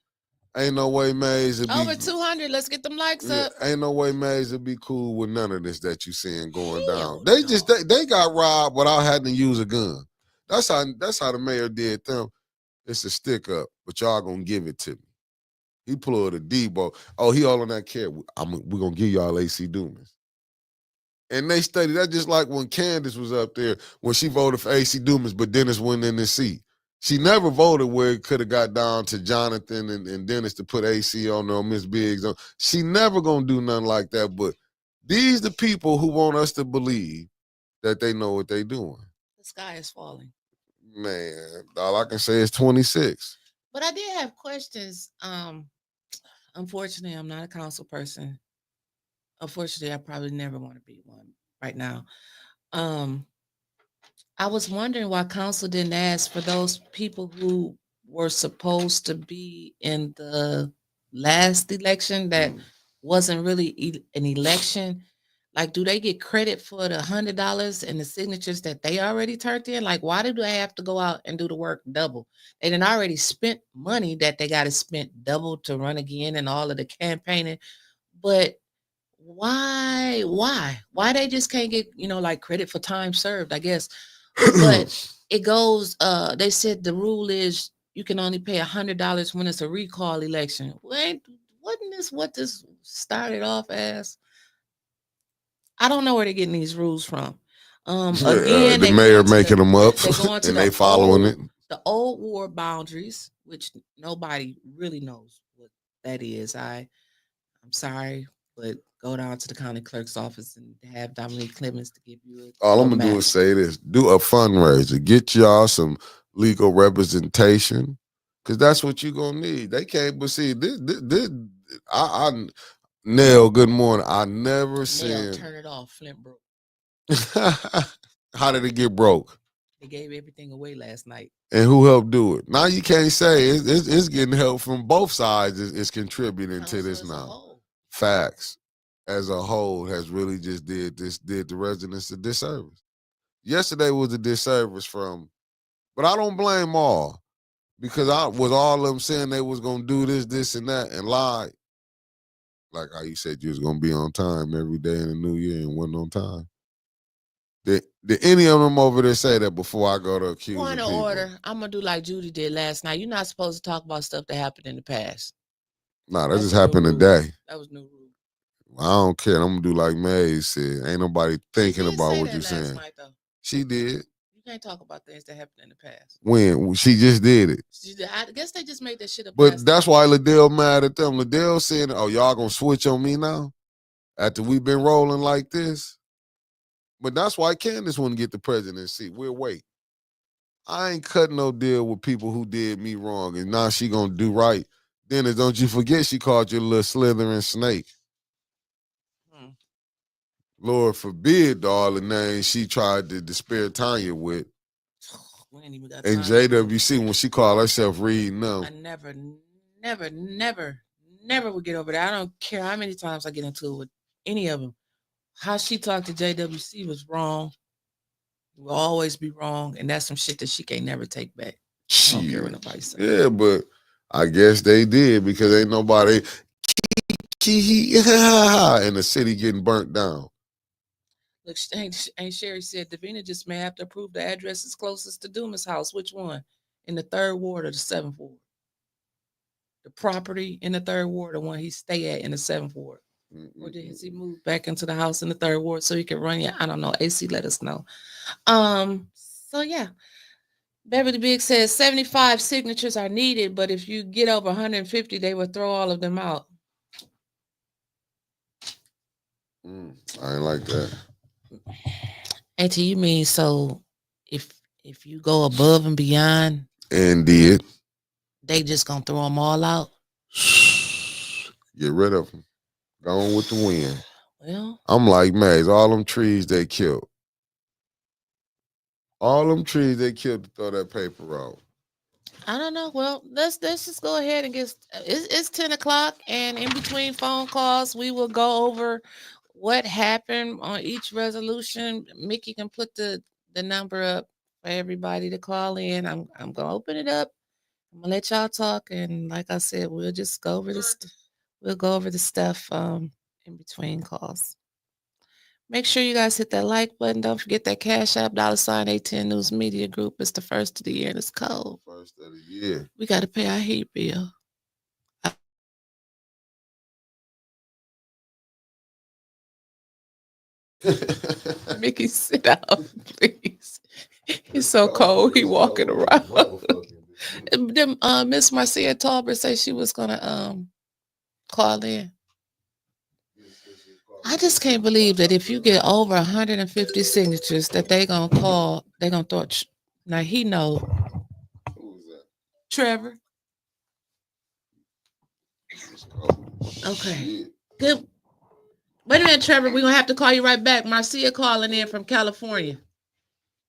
ain't no way Maze would be Over 200. Let's get them likes up. ain't no way Maze would be cool with none of this that you seeing going Hell down. They no. just they got robbed without having to use a gun. That's how the mayor did them. It's a stick up, but y'all gonna give it to me. He pulled a Debo. Oh, he all on that care. We're gonna give y'all AC Dumas. And they stated that just like when Candace was up there when she voted for AC Dumas, but Dennis went in the seat. She never voted where it could have got down to Jonathan and Dennis to put AC on there or Miss Biggs on. She never gonna do nothing like that. But these the people who want us to believe that they know what they doing. The sky is falling. Man, all I can say is 26. But I did have questions. Unfortunately, I'm not a council person. Unfortunately, I probably never want to be one right now. I was wondering why council didn't ask for those people who were supposed to be in the last election that wasn't really an election. Like, do they get credit for the $100 and the signatures that they already turned in? Like, why do they have to go out and do the work double? They done already spent money that they got to spend double to run again and all of the campaigning. But why they just can't get, like credit for time served, I guess. But it goes, they said the rule is you can only pay $100 when it's a recall election. Wasn't this what this started off as? I don't know where they're getting these rules from. Again, the mayor making them up and they following it. The old ward boundaries, which nobody really knows what that is. I'm sorry, but go down to the county clerk's office and have Dominique Clemens to give you all I'm gonna do is say this: do a fundraiser, get y'all some legal representation, because that's what you're gonna need. They can't, but see, this Nell, good morning. I never seen. Turn it off. Flint broke. How did it get broke? They gave everything away last night. And who helped do it? Now you can't say it's getting help from both sides. It's contributing to this now. Facts as a whole has really just did the residents a disservice. Yesterday was a disservice but I don't blame all because I was all of them saying they was gonna do this, and that, and lied. Like how you said you was gonna be on time every day in the new year and wasn't on time. Did any of them over there say that before I go to accuse Point of people? order. I'm gonna do like Judy did last night. You're not supposed to talk about stuff that happened in the past. Nah, that just happened today. That was new rule. I don't care. I'm gonna do like Maze said. Ain't nobody thinking about what you're saying. Night, she did. You can't talk about things that happened in the past. When she just did it. I guess they just made that shit up. But that's why Liddell mad at them. Liddell saying, "Oh, y'all gonna switch on me now after we've been rolling like this." But that's why Candace wouldn't get the presidency. We'll wait. I ain't cutting no deal with people who did me wrong, and now she gonna do right. Dennis, don't you forget she called you a little slithering snake. Lord forbid all the names she tried to despair Tanya with. And JWC, when she called herself reading them. I never would get over that. I don't care how many times I get into it with any of them. How she talked to JWC was wrong. It will always be wrong. And that's some shit that she can't never take back. I don't care what nobody says. Yeah, but I guess they did because ain't nobody in the city getting burnt down. Look, Aunt Sherry said Davina just may have to approve the addresses closest to Dumas' house. Which one? In the 3rd ward or the 7th ward? The property in the 3rd ward, the one he stay at in the 7th ward. Or did he move back into the house in the 3rd ward so he can run you? I don't know. AC, let us know. So yeah. Beverly Biggs says 75 signatures are needed, but if you get over 150, they will throw all of them out. I ain't like that. Auntie, you mean so if you go above and beyond and did, they just gonna throw them all out? Get rid of them. Go on with the wind. Well, I'm like Maze. All them trees they killed. All them trees they killed to throw that paper out. I don't know. Well, let's just go ahead and get. It's 10 o'clock, and in between phone calls, we will go over what happened on each resolution. Mickey can put the number up for everybody to call in. I'm gonna open it up. I'm gonna let y'all talk, and like I said, we'll just go over this. We'll go over the stuff in between calls. Make sure you guys hit that like button. Don't forget that Cash App $ A10 News Media Group. It's the first of the year and it's cold. First of the year. We got to pay our heat bill. Mickey, sit down, please. He's so cold. He walking around. Then Miss Marcia Tolbert say she was gonna call in. I just can't believe that if you get over 150 signatures, that they gonna call. They gonna throw. Now he know. Who was that? Trevor. Okay. Shit. Good. Wait a minute, Trevor. We're gonna have to call you right back. Marcia calling in from California.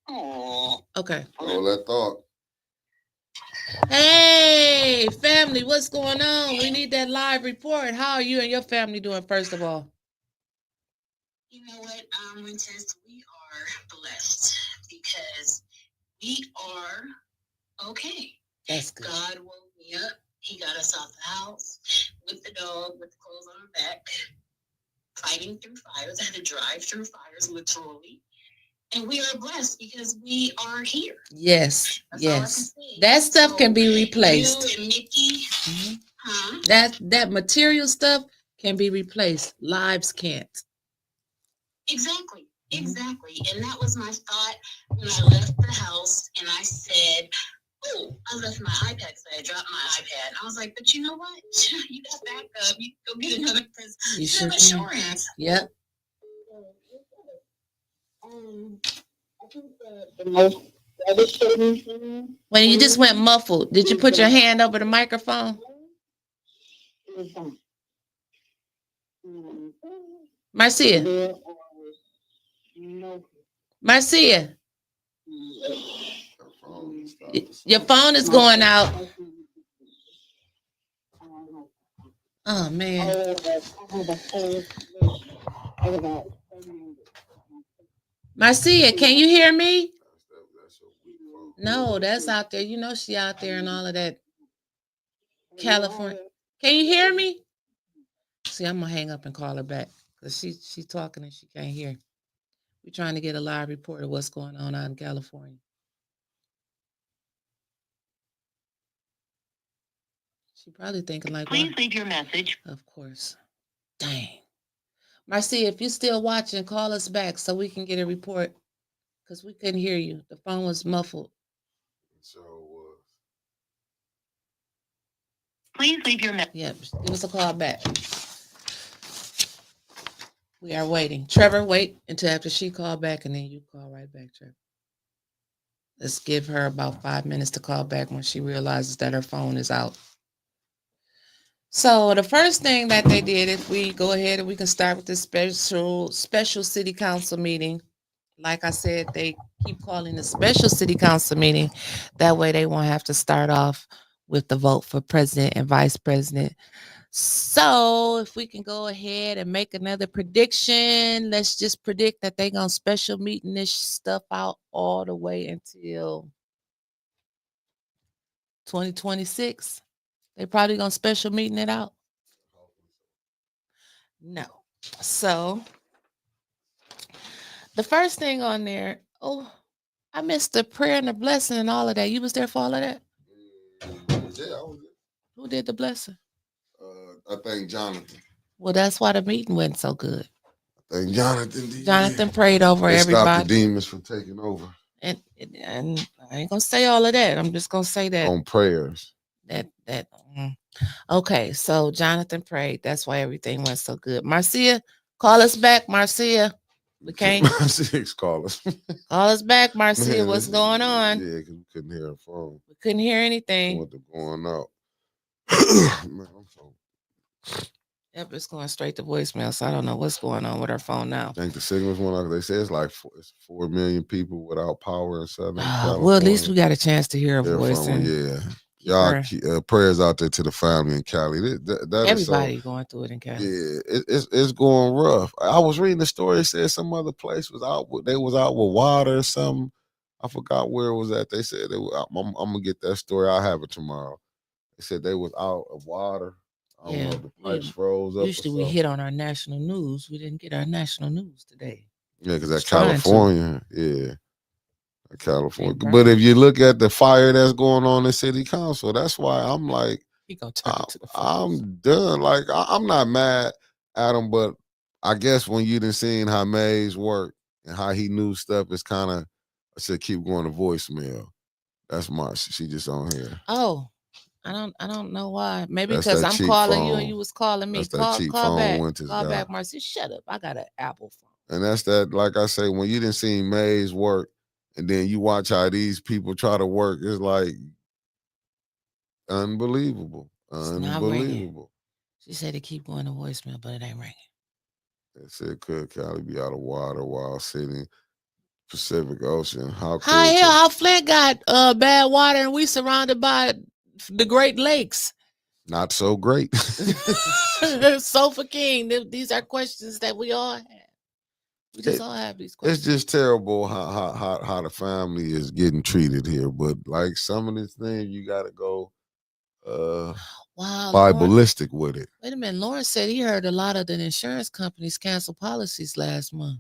Okay. All that thought. Hey, family, what's going on? We need that live report. How are you and your family doing, first of all? You know what, Winters, we are blessed because we are okay. That's good. God woke me up. He got us out the house with the dog, with the clothes on our back, fighting through fires. I had to drive through fires, literally. And we are blessed because we are here. Yes, That's all I can yes. say. That stuff So, can be replaced. You and Mickey, huh? That material stuff can be replaced. Lives can't. Exactly. Exactly. And that was my thought when I left the house and I said, oh, I left my iPad because I had dropped my iPad. And I was like, but you know what? You got backup. You can go get another person. You sure can. Insurance. Yep. I think the most devastating thing When you just went muffled, did you put your hand over the microphone? is that Marcia. there was no Marcia. Your phone is going out. Oh man. Marcia, can you hear me? No, that's out there. You know she out there and all of that. California. Can you hear me? See, I'm gonna hang up and call her back because she's talking and she can't hear. We're trying to get a live report of what's going on out in California. She probably thinking like, please leave your message. Of course. Dang. Marcia, if you're still watching, call us back so we can get a report because we couldn't hear you. The phone was muffled. So was. Please leave your message. Yep, give us a call back. We are waiting. Trevor, wait until after she called back and then you call right back, Trevor. Let's give her about 5 minutes to call back when she realizes that her phone is out. So the first thing that they did, if we go ahead and we can start with this special city council meeting. Like I said, they keep calling the special city council meeting. That way they won't have to start off with the vote for president and vice president. So if we can go ahead and make another prediction, let's just predict that they're going to special meeting this stuff out all the way until 2026. They probably going to special meeting it out. No. So the first thing on there, I missed the prayer and the blessing and all of that. You was there for all of that? Yeah, I was there. Who did the blessing? I think Jonathan. Well, that's why the meeting went so good. I think Jonathan did. Jonathan prayed over everybody. Stop the demons from taking over. And I ain't gonna say all of that. I'm just gonna say that on prayers. Okay, so Jonathan prayed. That's why everything went so good. Marcia, call us back, Marcia. We can't. Marcia's call us. Call us back, Marcia. What's going on? Yeah, because we couldn't hear her phone. We couldn't hear anything. What was going out? Man, I'm so. Yep, it's going straight to voicemail. So I don't know what's going on with her phone now. I think the signals went out. They say it's like 4 million people without power in Southern California. Well, at least we got a chance to hear her voice. And Yeah. keep Y'all, her- prayers out there to the family in Cali. That is so. everybody going through it in Cali. Yeah, it's going rough. I was reading the story. It said some other place was out. They was out with water or something. I forgot where it was at. They said they were. I'm gonna get that story. I'll have it tomorrow. They said they was out of water. I don't know if the pipes froze up. Usually we hit on our national news. We didn't get our national news today. Yeah, because Was that's trying to. California. Yeah, California. Big But burn. if you look at the fire that's going on in city council, that's why I'm like, He gonna turn it to the phone. I'm done. Like I'm not mad at him, but I guess when you done seen how Mays work and how he knew stuff, it's kind of, I said keep going to voicemail. That's my. She just on here. Oh, I don't know why. Maybe That's because that I'm cheap calling you phone. and you was calling me. That's that Call cheap call phone back. Winters Call got. back, Marcy. Shut up. I got an Apple phone. And that's that, like I say, when you didn't see Mays work, and then you watch how these people try to work, it's like unbelievable. It's not ringing. Unbelievable. She said to keep going to voicemail, but it ain't ringing. They said could Cali be out of water while sitting Pacific Ocean? How cool. How Flint got bad water and we surrounded by the Great Lakes. Not so great. Sofa King. These are questions that we all have. We just all have these questions. It's just terrible how the family is getting treated here. But like some of these things, you gotta go Bible-istic with it. Wait a minute. Lawrence said he heard a lot of the insurance companies cancel policies last month.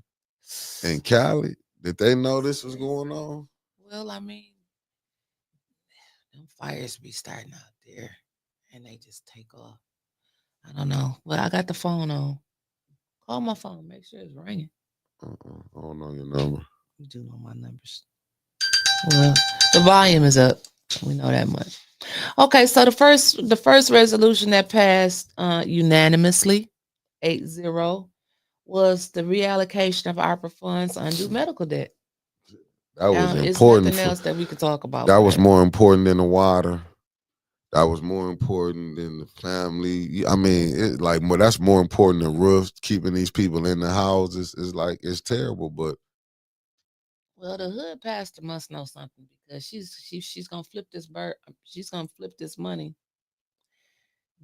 In Cali, did they know this was going on? Well, I mean, them fires be starting out there and they just take off. I don't know. But I got the phone on. Call my phone. Make sure it's ringing. I don't know your number. You do know my numbers. Well, the volume is up. We know that much. Okay, so the first resolution that passed unanimously, 8-0, was the reallocation of ARPA funds undue medical debt. That was It's important. nothing else that we could talk about. That was more important than the water. That was more important than the family. I mean, that's more important than roofs. Keeping these people in the houses is like, it's terrible. But well, the hood pastor must know something because she's gonna flip this bird. She's gonna flip this money.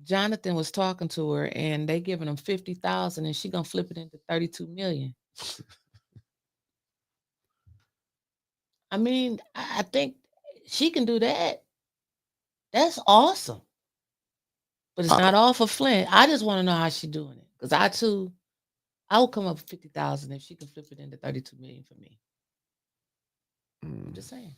Jonathan was talking to her, and they giving him 50,000, and she gonna flip it into 32 million. I mean, I think she can do that. That's awesome. But it's not all for Flint. I just want to know how she's doing it. Because I would come up with 50,000 if she can flip it into 32 million for me. I'm just saying.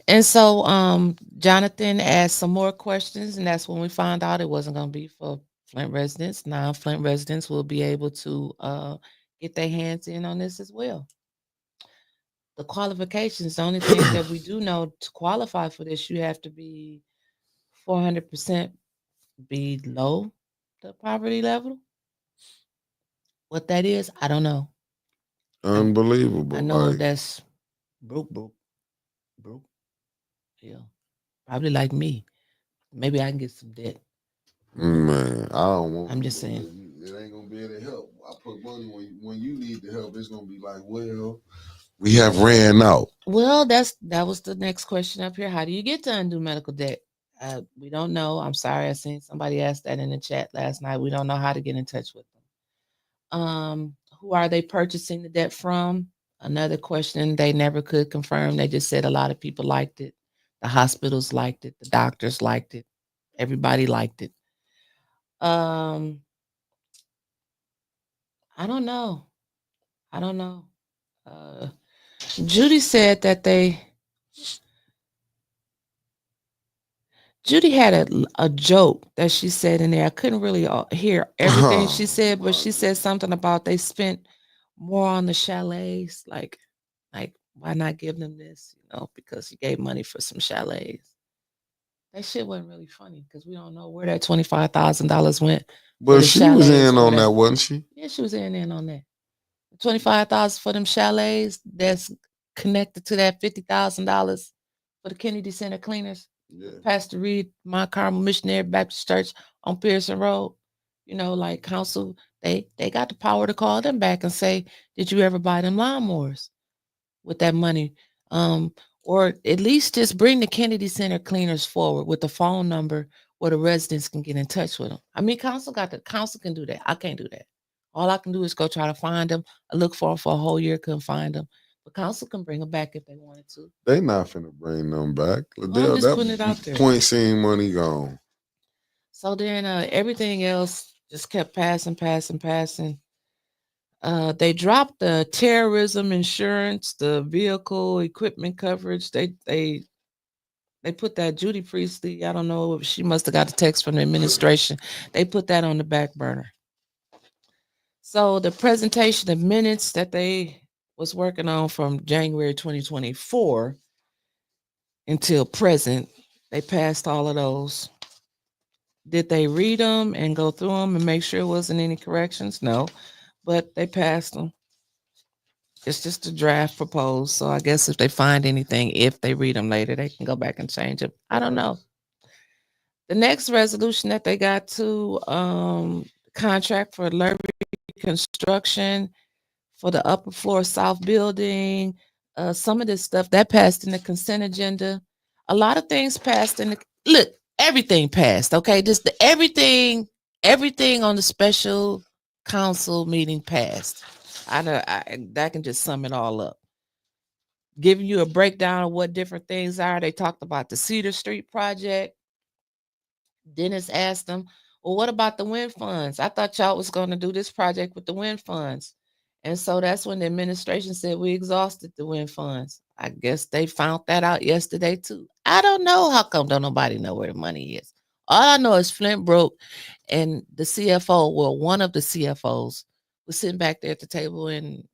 And so Jonathan asked some more questions, and that's when we found out it wasn't going to be for Flint residents. Now Flint residents will be able to get their hands in on this as well. The qualifications, the only thing that we do know to qualify for this, you have to be 400% below the poverty level. What that is, I don't know. Unbelievable. I know that's broke. Yeah, probably like me. Maybe I can get some debt. Man, I don't want. I'm just saying. It ain't gonna be able to help. I put money when you need the help. It's gonna be like, well, we have ran out. Well, that was the next question up here. How do you get to undue medical debt? We don't know. I'm sorry. I seen somebody ask that in the chat last night. We don't know how to get in touch with them. Who are they purchasing the debt from? Another question they never could confirm. They just said a lot of people liked it. The hospitals liked it. The doctors liked it. Everybody liked it. I don't know. Judy said that Judy had a joke that she said in there. I couldn't really hear everything she said, but she said something about they spent more on the chalets. Like why not give them this? Because you gave money for some chalets. That shit wasn't really funny because we don't know where that $25,000 went. But she was in on that, wasn't she? Yeah, she was in on that. $25,000 for them chalets that's connected to that $50,000 for the Kennedy Center cleaners. Yeah. Pastor Reed, Mount Carmel Missionary Baptist Church on Pearson Road. Like council, they got the power to call them back and say, did you ever buy them lawnmowers with that money? Or at least just bring the Kennedy Center cleaners forward with the phone number where the residents can get in touch with them. I mean, council can do that. I can't do that. All I can do is go try to find them. I look for them for a whole year, couldn't find them. But council can bring them back if they wanted to. They not finna bring them back. I'm just putting it out there. Point seeing money gone. So then everything else just kept passing. They dropped the terrorism insurance, the vehicle equipment coverage. They put that Judy Priestley. I don't know if she must have got a text from the administration. They put that on the back burner. So the presentation of minutes that they was working on from January 2024 until present, they passed all of those. Did they read them and go through them and make sure it wasn't any corrections? No, but they passed them. It's just a draft proposed. So I guess if they find anything, if they read them later, they can go back and change them. I don't know. The next resolution that they got to contract for levee construction for the upper floor south building. Some of this stuff that passed in the consent agenda. A lot of things passed in the look. Everything passed. Okay, just everything on the special council meeting passed. That can just sum it all up. Giving you a breakdown of what different things are. They talked about the Cedar Street project. Dennis asked them, well, what about the wind funds? I thought y'all was going to do this project with the wind funds. And so that's when the administration said we exhausted the wind funds. I guess they found that out yesterday too. I don't know how come don't nobody know where the money is. All I know is Flint broke and the CFO, well, one of the CFOs was sitting back there at the table, and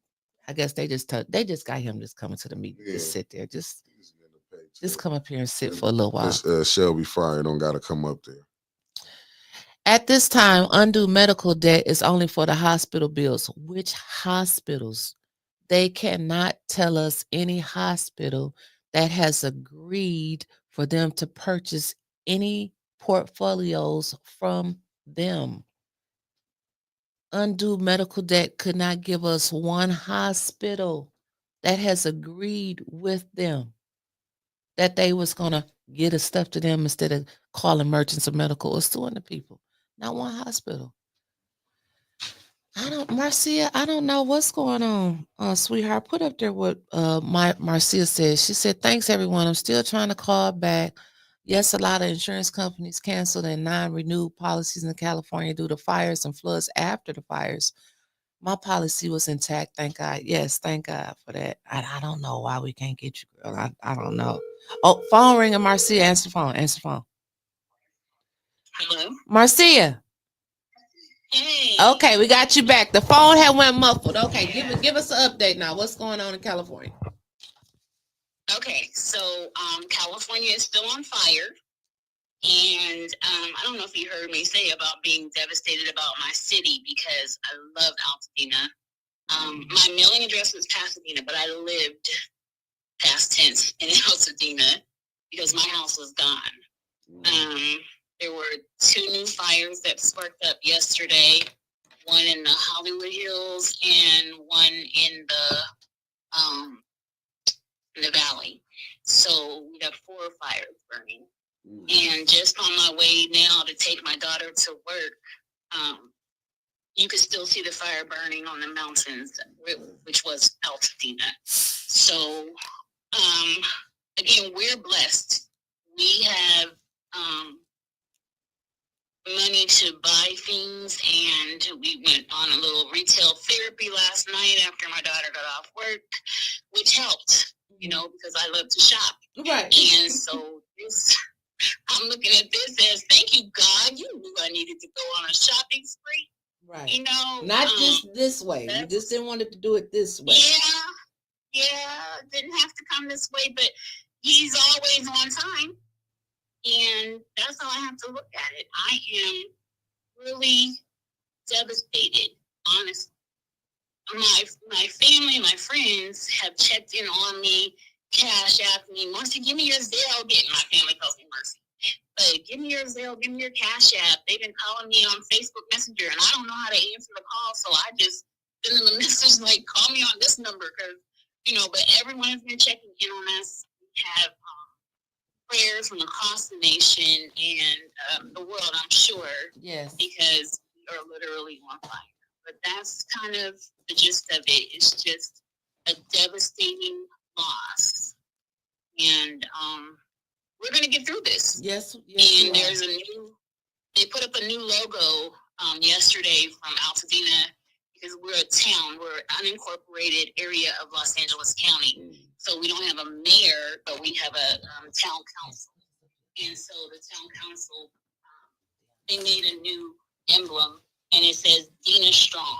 I guess they just got him just coming to the meeting, just sit there, just come up here and sit for a little while. Shelby Fryer don't got to come up there. At this time, undue medical debt is only for the hospital bills. Which hospitals? They cannot tell us any hospital that has agreed for them to purchase any portfolios from them. Undue medical debt could not give us one hospital that has agreed with them that they was going to get us stuff to them instead of calling merchants of medical or suing the people. Not one hospital. Marcia, I don't know what's going on, sweetheart. Put up there what Marcia said. She said, thanks, everyone. I'm still trying to call back. Yes, a lot of insurance companies canceled and non-renewed policies in California due to fires and floods after the fires. My policy was intact, thank God. Yes, thank God for that. I don't know why we can't get you, girl. I don't know. Oh, phone ringing, Marcia. Answer the phone. Answer the phone. Hello? Marcia. Hey. Okay, we got you back. The phone had went muffled. Okay, give us an update now. What's going on in California? Okay, so California is still on fire. And I don't know if you heard me say about being devastated about my city because I love Altadena. My mailing address was Pasadena, but I lived past tense in Altadena because my house was gone. There were 2 new fires that sparked up yesterday, one in the Hollywood Hills and one in the valley. So we have 4 fires burning. And just on my way now to take my daughter to work, you could still see the fire burning on the mountains, which was Altadena. So, again, we're blessed. We have money to buy things, and we went on a little retail therapy last night after my daughter got off work, which helped, because I love to shop. Right. And so I'm looking at this as, thank you, God. You knew I needed to go on a shopping spree. Right. Not just this way. You just didn't want it to do it this way. Yeah. It didn't have to come this way, but he's always on time. And that's how I have to look at it. I am really devastated, honestly. My family, my friends have checked in on me, cash app me. Marcy, give me your Zelle. My family calls me Mercy. but give me your Zelle, give me your Cash App. They've been calling me on Facebook Messenger, and I don't know how to answer the call, so I just send them a message like, call me on this number, because, but everyone has been checking in on us. We have prayers from across the nation and the world, I'm sure. Yes. Because we are literally on fire. But that's kind of the gist of it. It's just a devastating loss. And we're going to get through this. Yes. And they put up a new logo yesterday from Altadena, because we're a town, we're an unincorporated area of Los Angeles County. So we don't have a mayor, but we have a town council. And so the town council, they made a new emblem, and it says Dina Strong,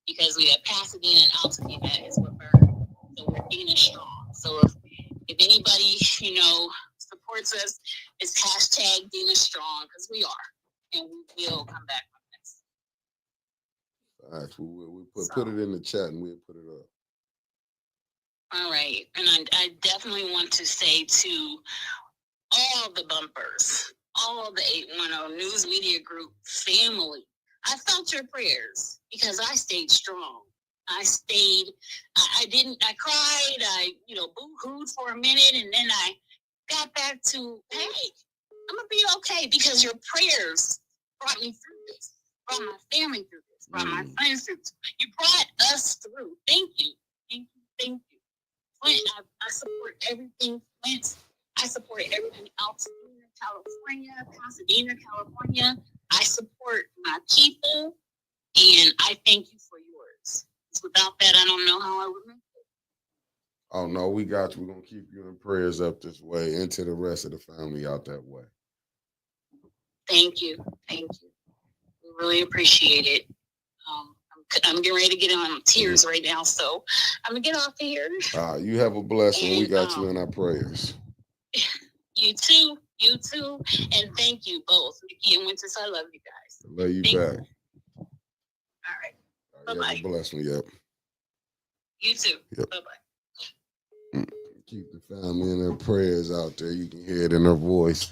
because we have Pasadena and Altadena is what we're, so we're Dina Strong. So if anybody, supports us, it's hashtag Dina Strong, because we are, and we will come back from this. All right, we'll put it in the chat and we'll put it up. All right. And I definitely want to say to all the bumpers, all the 810 News Media Group family, I felt your prayers, because I stayed strong. I cried, boo-hooed for a minute, and then I got back to, hey, I'm going to be okay, because your prayers brought me through this, brought my family through this, brought my friends through this. You brought us through. Thank you. Thank you. Thank you. Flint, I support everything Flint. I support everything else in California, Pasadena, California. I support my people, and I thank you for yours. Without that, I don't know how I would make it. Oh, no, we got you. We're going to keep you in prayers up this way and to the rest of the family out that way. Thank you. Thank you. We really appreciate it. I'm getting ready to get on tears right now, so I'm going to get off of here. You have a blessing. And we got you in our prayers. You too. You too. And thank you both, Nikki and Winters. I love you guys. I love you back. All right. Bye-bye. Have a blessing. Yep. You too. Yep. Bye-bye. Keep the family in their prayers out there. You can hear it in her voice.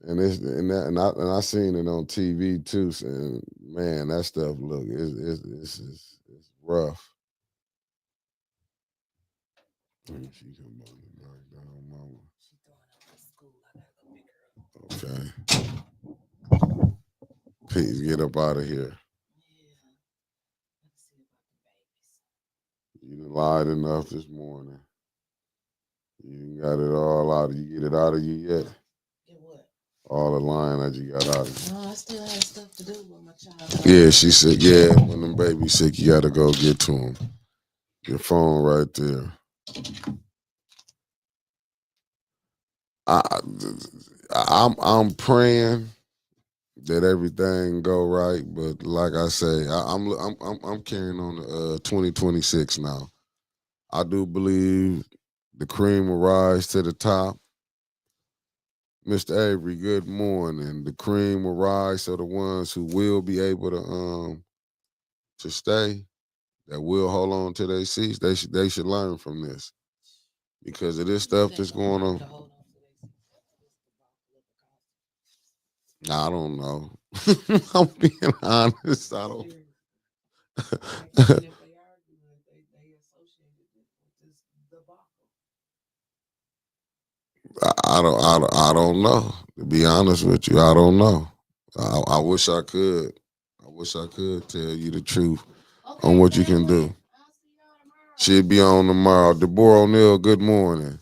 And I seen it on TV too. And man, that stuff look it's rough. She come on tonight, mama. Okay. Please get up out of here. You done lied enough this morning. You got it all out. You get it out of you yet? All the lying that you got out of you. No, I still have stuff to do with my child. Yeah, she said, yeah, when them baby's sick, you got to go get to him. Your phone right there. I'm praying that everything go right, but like I say, I'm carrying on to 2026 now. I do believe the cream will rise to the top. Mr. Avery, good morning. The cream will rise, so the ones who will be able to stay, that will hold on to their seats, they should learn from this. Because of this stuff that's going on. I don't know. I'm being honest. I don't. I don't know. To be honest with you, I don't know. I wish I could. I wish I could tell you the truth on what you can do. She'll be on tomorrow. Deborah O'Neill, good morning.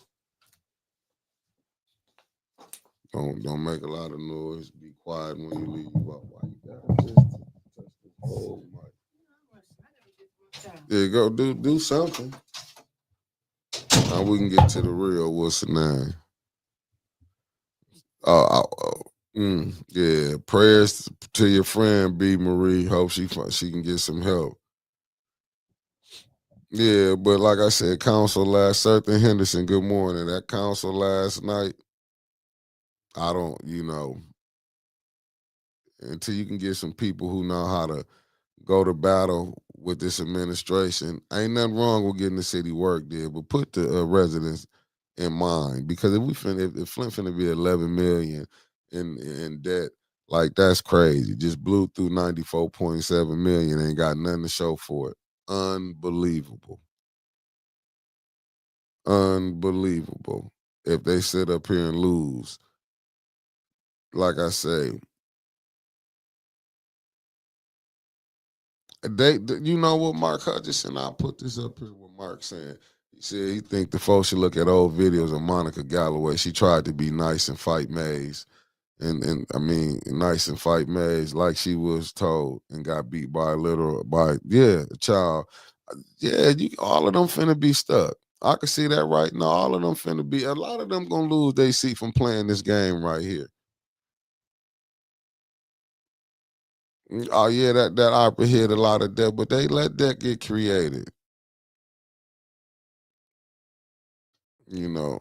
Don't make a lot of noise. Be quiet when you leave. Why you gotta just touch the whole mic? There you go. Do something. Now we can get to the real. What's the name? Yeah. Prayers to your friend B. Marie. Hope she can get some help. Yeah, but like I said, council last Serpent Henderson. Good morning. That council last night. I don't, until you can get some people who know how to go to battle with this administration, ain't nothing wrong with getting the city work there, but put the residents in mind. Because if Flint finna be 11 million, in debt. Like that's crazy. Just blew through 94.7 million, ain't got nothing to show for it. Unbelievable. Unbelievable. If they sit up here and lose, like I say, you know what, Mark Hutchinson, I'll put this up here what Mark saying. He said he think the folks should look at old videos of Monica Galloway. She tried to be nice and fight Mays. And I mean, nice and fight Mays like she was told and got beat by a child. Yeah, all of them finna be stuck. I can see that right now. All of them finna be, a lot of them gonna lose their seat from playing this game right here. Oh yeah, that opera hit a lot of that, but they let that get created. You know.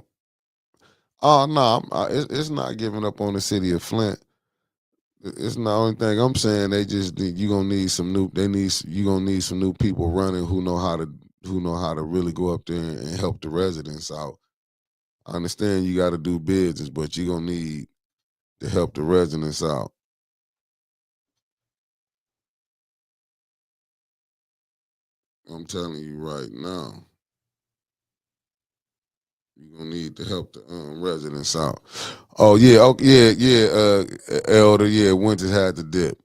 Oh no, it's not giving up on the city of Flint. It's not the only thing I'm saying. They just you gonna need some new. You gonna need some new people running who know how to really go up there and help the residents out. I understand you got to do business, but you gonna need to help the residents out. I'm telling you right now. You're gonna need to help the residents out. Oh yeah, Elder, yeah, Winters had to dip.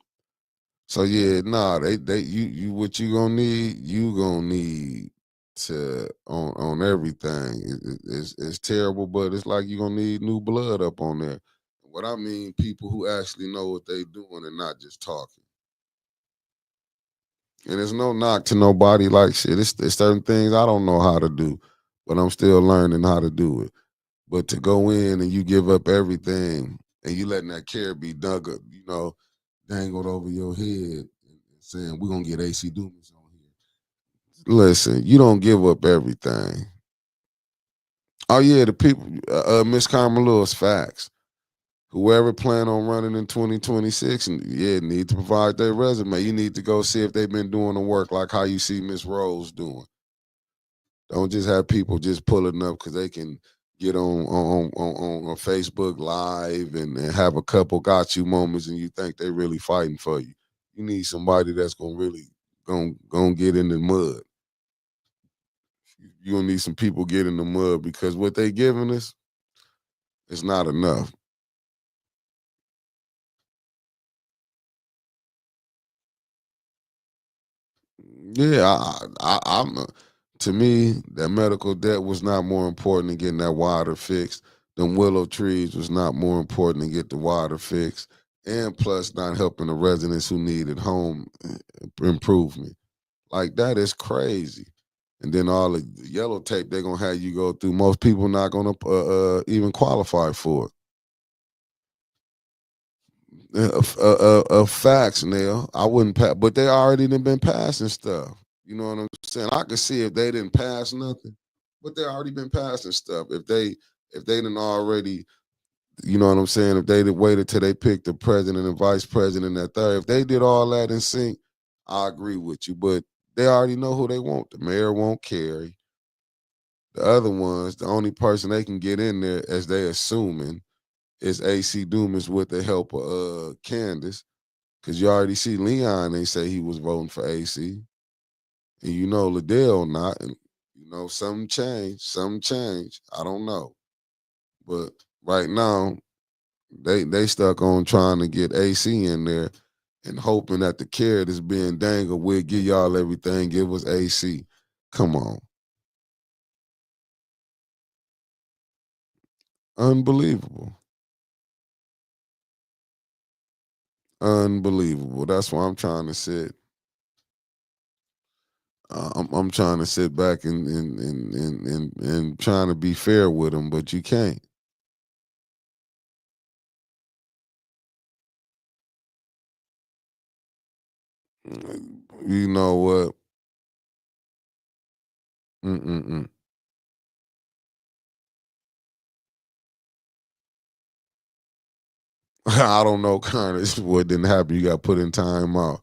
So yeah, nah, you what you gonna need to on everything. It's terrible, but it's like you gonna need new blood up on there. What I mean, people who actually know what they doing and not just talking. And there's no knock to nobody like shit. It's certain things I don't know how to do, but I'm still learning how to do it. But to go in and you give up everything and you letting that care be dangled over your head and saying we're gonna get AC Dumas on here. Listen, you don't give up everything. Oh yeah, the people, Miss Carmen Lewis, facts. Whoever plan on running in 2026, need to provide their resume. You need to go see if they've been doing the work like how you see Miss Rose doing. Don't just have people just pulling up because they can get on Facebook Live and have a couple got you moments and you think they really fighting for you. You need somebody that's gonna really gonna get in the mud. You're gonna need some people get in the mud because what they giving us is not enough. Yeah, I'm. To me, that medical debt was not more important than getting that water fixed. Them willow trees was not more important than get the water fixed, and plus not helping the residents who needed home improvement. Like that is crazy. And then all the yellow tape they're gonna have you go through. Most people not gonna even qualify for it. Facts, Neil. I wouldn't pass, but they already done been passing stuff. You know what I'm saying? I could see if they didn't pass nothing, but they already been passing stuff. If they didn't already, you know what I'm saying? If they did waited till they picked the president and vice president at third, if they did all that in sync, I agree with you. But they already know who they want. The mayor won't carry. The other ones, the only person they can get in there, as they assuming, is AC Dumas with the help of Candace. Cause you already see Leon, they say he was voting for AC. And you know Liddell not. And you know, something changed. Something changed. I don't know. But right now, they stuck on trying to get AC in there and hoping that the carrot is being dangled. We'll give y'all everything, give us AC. Come on. Unbelievable. Unbelievable. That's why I'm trying to sit. I'm trying to sit back and trying to be fair with them, but you can't. You know what? Mm-mm-mm. I don't know, Carnage. What didn't happen? You got put in time out.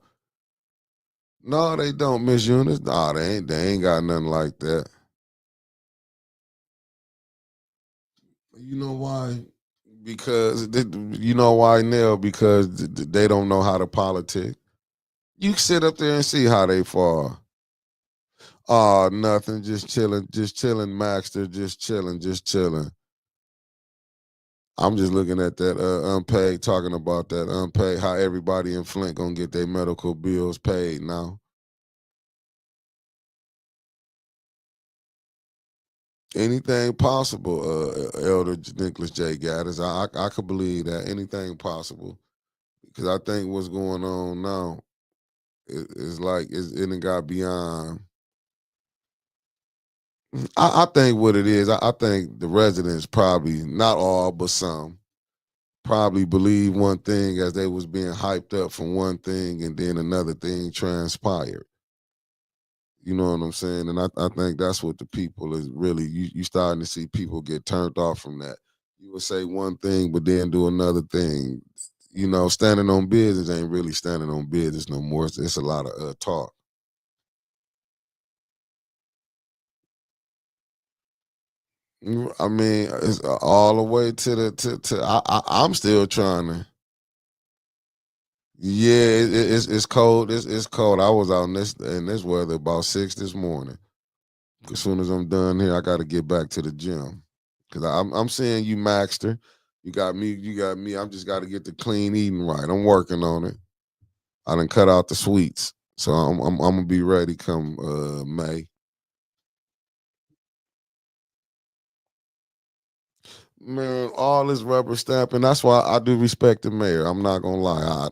No, they don't, Miss Eunice. Nah, they ain't. They ain't got nothing like that. You know why? Because you know why, Nell? Because they don't know how to politic. You sit up there and see how they fall. Oh, nothing, just chilling, Maxter, just chilling, just chilling. I'm just looking at that unpaid, talking about that unpaid, how everybody in Flint gonna get their medical bills paid now. Anything possible, Elder Nicholas J. Gaddis. I could believe that. Anything possible. Because I think what's going on now is like it done got beyond. I think what it is, I think the residents probably, not all, but some, probably believe one thing as they was being hyped up from one thing and then another thing transpired. You know what I'm saying? And I think that's what the people is really, you starting to see people get turned off from that. You would say one thing, but then do another thing. You know, standing on business ain't really standing on business no more. It's a lot of talk. I mean, it's all the way to the to. I'm still trying to. Yeah, it's cold. It's cold. I was out in this weather about 6 this morning. As soon as I'm done here, I got to get back to the gym because I'm seeing you, Maxter. You got me. You got me. I'm just got to get the clean eating right. I'm working on it. I done cut out the sweets, so I'm gonna be ready come May. Man, all this rubber stamping. That's why I do respect the mayor. I'm not gonna lie.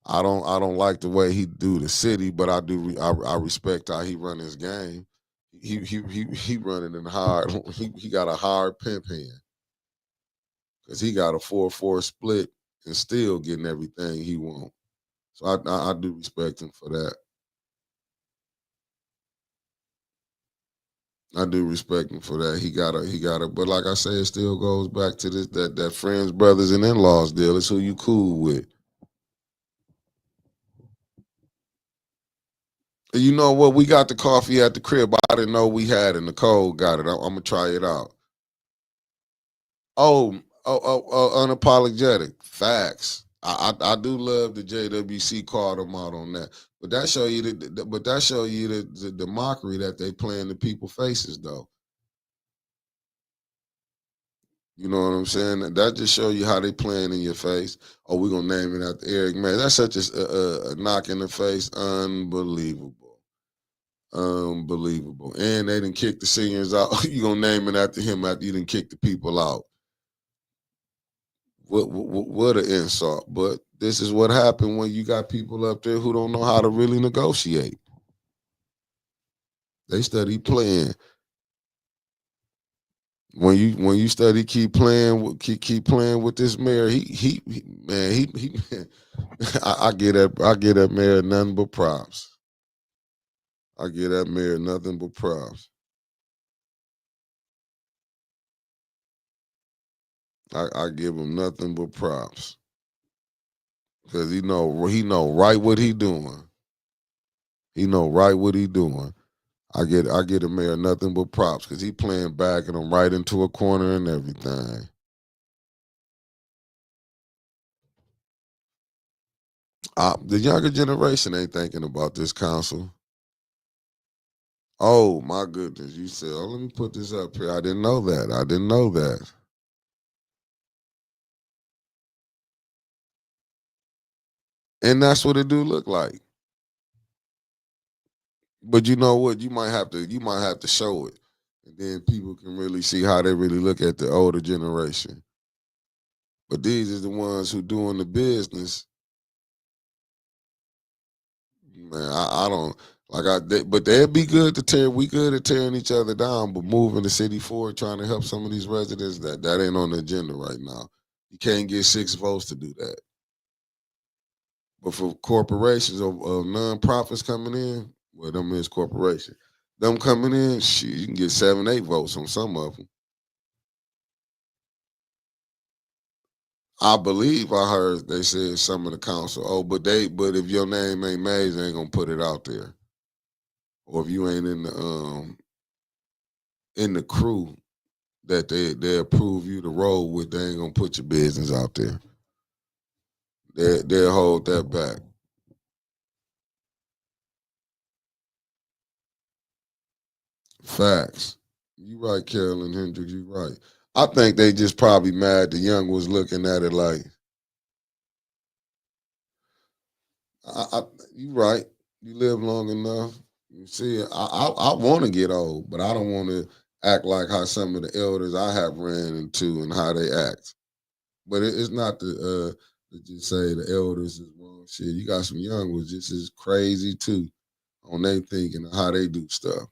I don't like the way he do the city, but I do. I respect how he run his game. He running in hard. He got a hard pimp hand because he got a 4-4 split and still getting everything he want. So I do respect him for that. I do respect him for that. He got a. But like I say, it still goes back to this that friends, brothers, and in laws deal. It's who you cool with. You know what? We got the coffee at the crib. I didn't know we had it. Nicole got it. I'm gonna try it out. Unapologetic facts. I do love the JWC called them out on that, but that show you the mockery that they play in the people faces though. You know what I'm saying? That just show you how they playing in your face. Oh, we're gonna name it after Eric Man. That's such a knock in the face. Unbelievable. Unbelievable. And they didn't kick the seniors out. You gonna name it after him after you didn't kick the people out. What an insult. But this is what happened when you got people up there who don't know how to really negotiate. They study playing. When you study keep playing with this mayor, he man, he I get that mayor nothing but props. I give that mayor nothing but props. I give him nothing but props because he know right what he doing. He know right what he doing. I get the mayor nothing but props because he playing back and him right into a corner and everything. The younger generation ain't thinking about this council. Oh my goodness! You said, "Oh, let me put this up here." I didn't know that. I didn't know that. And that's what it do look like. But you know what? You might have to show it, and then people can really see how they really look at the older generation. But these is the ones who doing the business. Man, I don't but they'd be good to tear. We good at tearing each other down, but moving the city forward, trying to help some of these residents, that ain't on the agenda right now. You can't get 6 votes to do that. But for corporations or non-profits coming in, well, them is corporation. Them coming in, shit, you can get 7, 8 votes on some of them. I believe I heard they said some of the council, oh, but if your name ain't made, they ain't gonna put it out there. Or if you ain't in the crew, that they approve you to roll with, they ain't gonna put your business out there. They'll hold that back. Facts. You right, Carolyn Hendricks, you right. I think they just probably mad the young was looking at it like, you right. You live long enough. You see, I want to get old, but I don't want to act like how some of the elders I have ran into and how they act. But it's not to just say the elders is wrong. Shit, you got some young ones just as crazy too on their thinking and how they do stuff.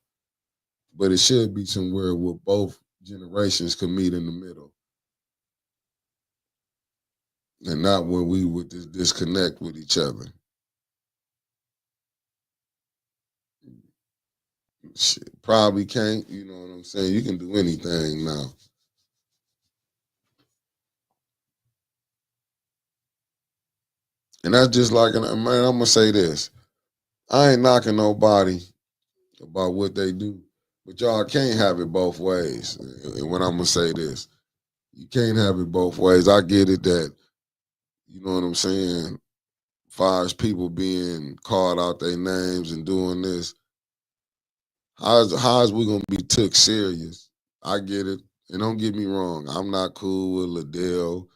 But it should be somewhere where both generations can meet in the middle, and not where we would disconnect with each other. Shit, probably can't. You know what I'm saying? You can do anything now. And that's just like, man, I'm going to say this. I ain't knocking nobody about what they do, but y'all can't have it both ways. And when I'm going to say this, you can't have it both ways. I get it that, you know what I'm saying, far as people being called out their names and doing this, how's we going to be took serious? I get it. And don't get me wrong, I'm not cool with Liddell.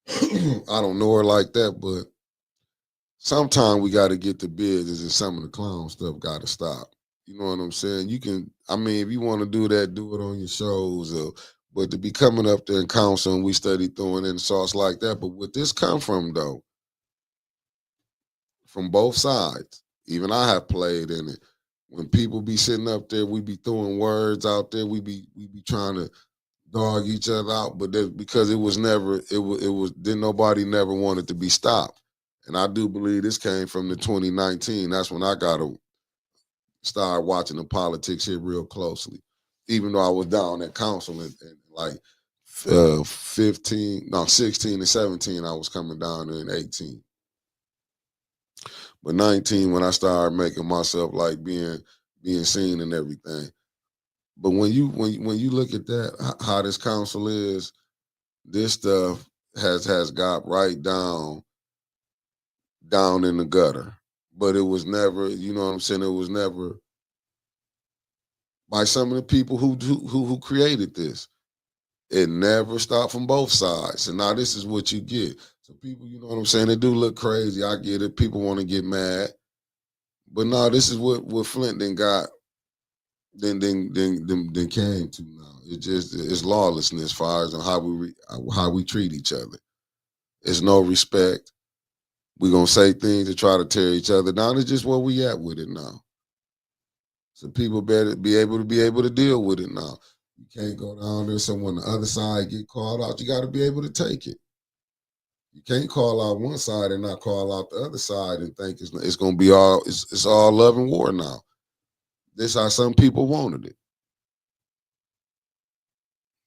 I don't know her like that, but sometimes we got to get the business and some of the clown stuff got to stop. You know what I'm saying? You can, I mean, if you want to do that, do it on your shows. But to be coming up there and counsel and we study throwing in sauce like that. But what this come from, though, from both sides, even I have played in it. When people be sitting up there, we be throwing words out there. We be trying to dog each other out, but because it was never, then nobody never wanted to be stopped. And I do believe this came from the 2019. That's when I got to start watching the politics here real closely. Even though I was down at council and like 16 and 17, I was coming down there in 18. But 19, when I started making myself like being seen and everything. But when you look at that, how this council is, this stuff has got right down in the gutter. But it was never, you know what I'm saying? It was never by some of the people who created this. It never stopped from both sides. And now this is what you get. So people, you know what I'm saying? They do look crazy. I get it. People want to get mad. But no, this is what Flint then got, then came to now. It's lawlessness as far as how we treat each other. It's no respect. We're gonna say things to try to tear each other down. It's just where we at with it now. So people better be able to deal with it now. You can't go down there. So when the other side get called out, you got to be able to take it. You can't call out one side and not call out the other side and think it's gonna be it's all love and war now. This how some people wanted it.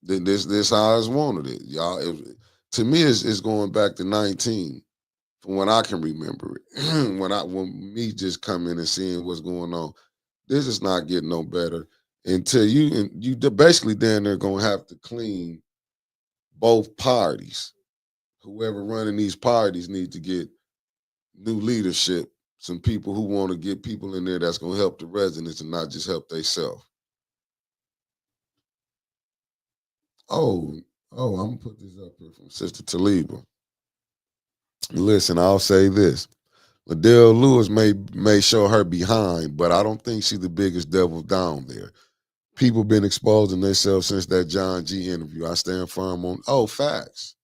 This how I wanted it, y'all. To me, it's going back to 19, from when I can remember it. when me just coming and seeing what's going on, this is not getting no better until you basically then they're gonna have to clean both parties. Whoever running these parties need to get new leadership. Some people who want to get people in there that's gonna help the residents and not just help themselves. Oh, I'm gonna put this up here from Sister Taliba. Listen, I'll say this. Liddell Lewis may show her behind, but I don't think she's the biggest devil down there. People been exposing themselves since that John G interview. I stand firm on facts.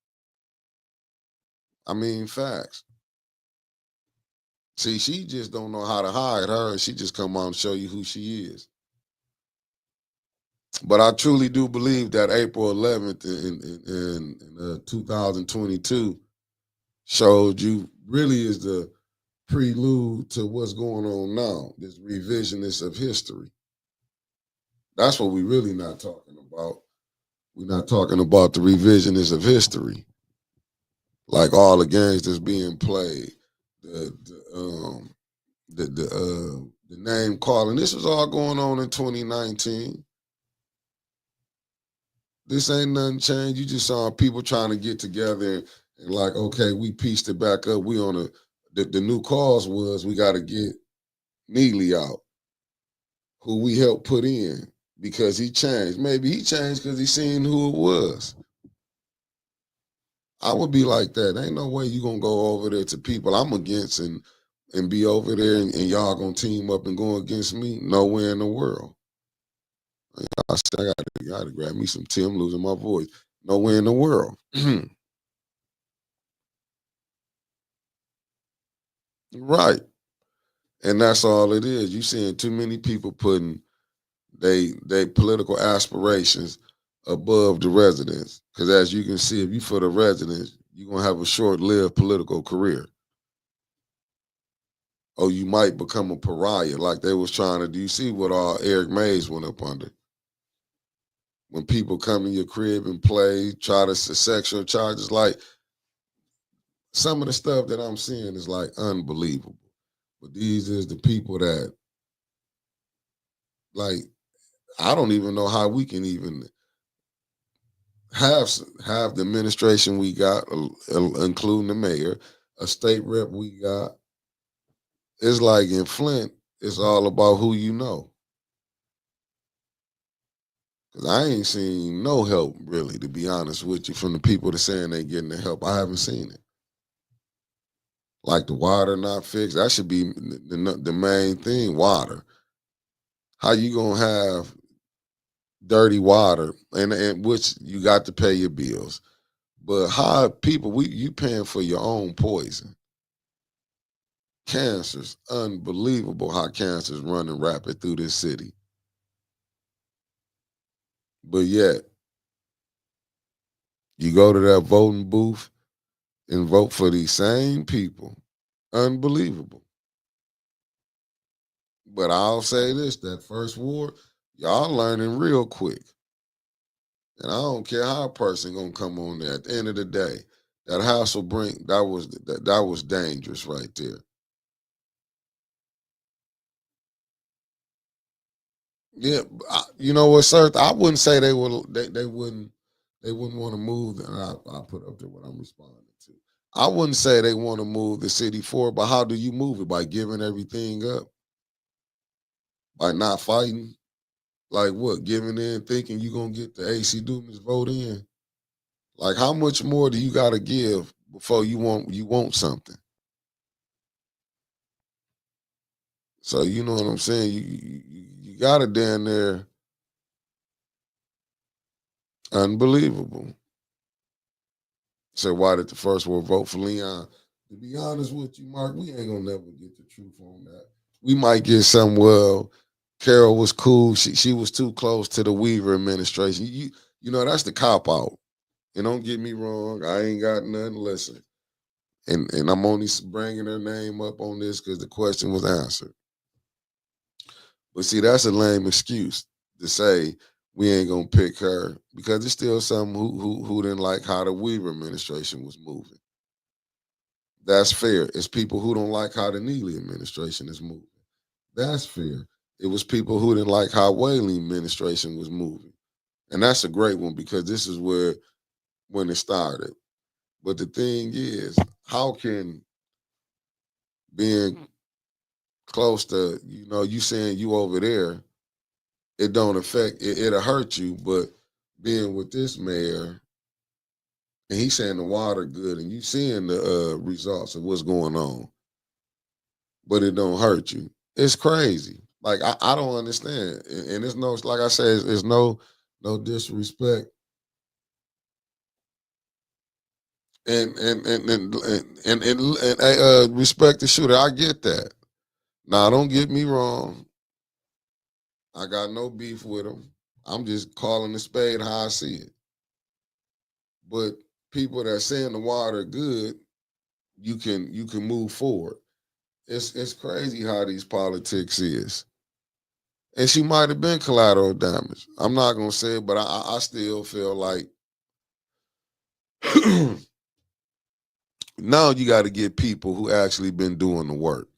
I mean facts. See, she just don't know how to hide her. She just come out and show you who she is. But I truly do believe that April 11th in 2022 showed you really is the prelude to what's going on now, this revisionist of history. That's what we really not talking about. We're not talking about the revisionist of history. Like all the games that's being played, the name calling. This was all going on in 2019. This ain't nothing changed. You just saw people trying to get together and like, okay, we pieced it back up. We on the new cause was we got to get Neely out, who we helped put in because he changed. Maybe he changed because he seen who it was. I would be like that. Ain't no way you gonna go over there to people I'm against and be over there and y'all gonna team up and go against me. Nowhere in the world. I said I gotta grab me some tea. I'm losing my voice. Nowhere in the world. Right. And that's all it is. You seeing too many people putting they political aspirations above the residents. Because as you can see, if you for the residents, you're gonna have a short-lived political career. Or you might become a pariah like they was trying to do. You see what all Eric Mays went up under? When people come in your crib and play, try to sexual charges, like some of the stuff that I'm seeing is like unbelievable. But these is the people that like I don't even know how we can even have the administration we got, including the mayor, a state rep we got. It's like in Flint, it's all about who you know. Cause I ain't seen no help really, to be honest with you, from the people that saying they getting the help. I haven't seen it. Like the water not fixed, that should be the main thing. Water. How you gonna have dirty water and which you got to pay your bills? But how people you paying for your own poison? Cancer's unbelievable. How cancer's running rapid through this city, but yet you go to that voting booth and vote for these same people. Unbelievable. But I'll say this: that first ward, y'all learning real quick, and I don't care how a person gonna come on there. At the end of the day, that house will bring that was dangerous right there. Yeah, you know what, sir? I wouldn't say they wouldn't want to move. And I put up there what I'm responding to. I wouldn't say they want to move the city forward, but how do you move it? By giving everything up? By not fighting? Like what? Giving in, thinking you're gonna get the AC Dumas vote in? Like how much more do you gotta give before you want something? So you know what I'm saying? You got it down there. Unbelievable. So why did the first one vote for Leon? To be honest with you, Mark, we ain't gonna never get the truth on that. We might get some. Well, Carol was cool. She was too close to the Weaver administration. You know that's the cop out. And don't get me wrong, I ain't got nothing. Listen, and I'm only bringing her name up on this because the question was answered. But see, that's a lame excuse to say we ain't gonna pick her because it's still some who didn't like how the Weaver administration was moving. That's fair. It's people who don't like how the Neely administration is moving. That's fair. It was people who didn't like how Whaley administration was moving. And that's a great one because this is where when it started. But the thing is, how can being close to, you saying you over there, it don't affect it'll hurt you, but being with this mayor and he's saying the water good and you seeing the results of what's going on, but it don't hurt you. It's crazy. Like I don't understand. And it's no, like I said, it's no disrespect. And respect the shooter. I get that. Now don't get me wrong. I got no beef with him. I'm just calling the spade how I see it. But people that saying the water good, you can move forward. It's crazy how these politics is. And she might have been collateral damage. I'm not gonna say it, but I still feel like now you got to get people who actually been doing the work.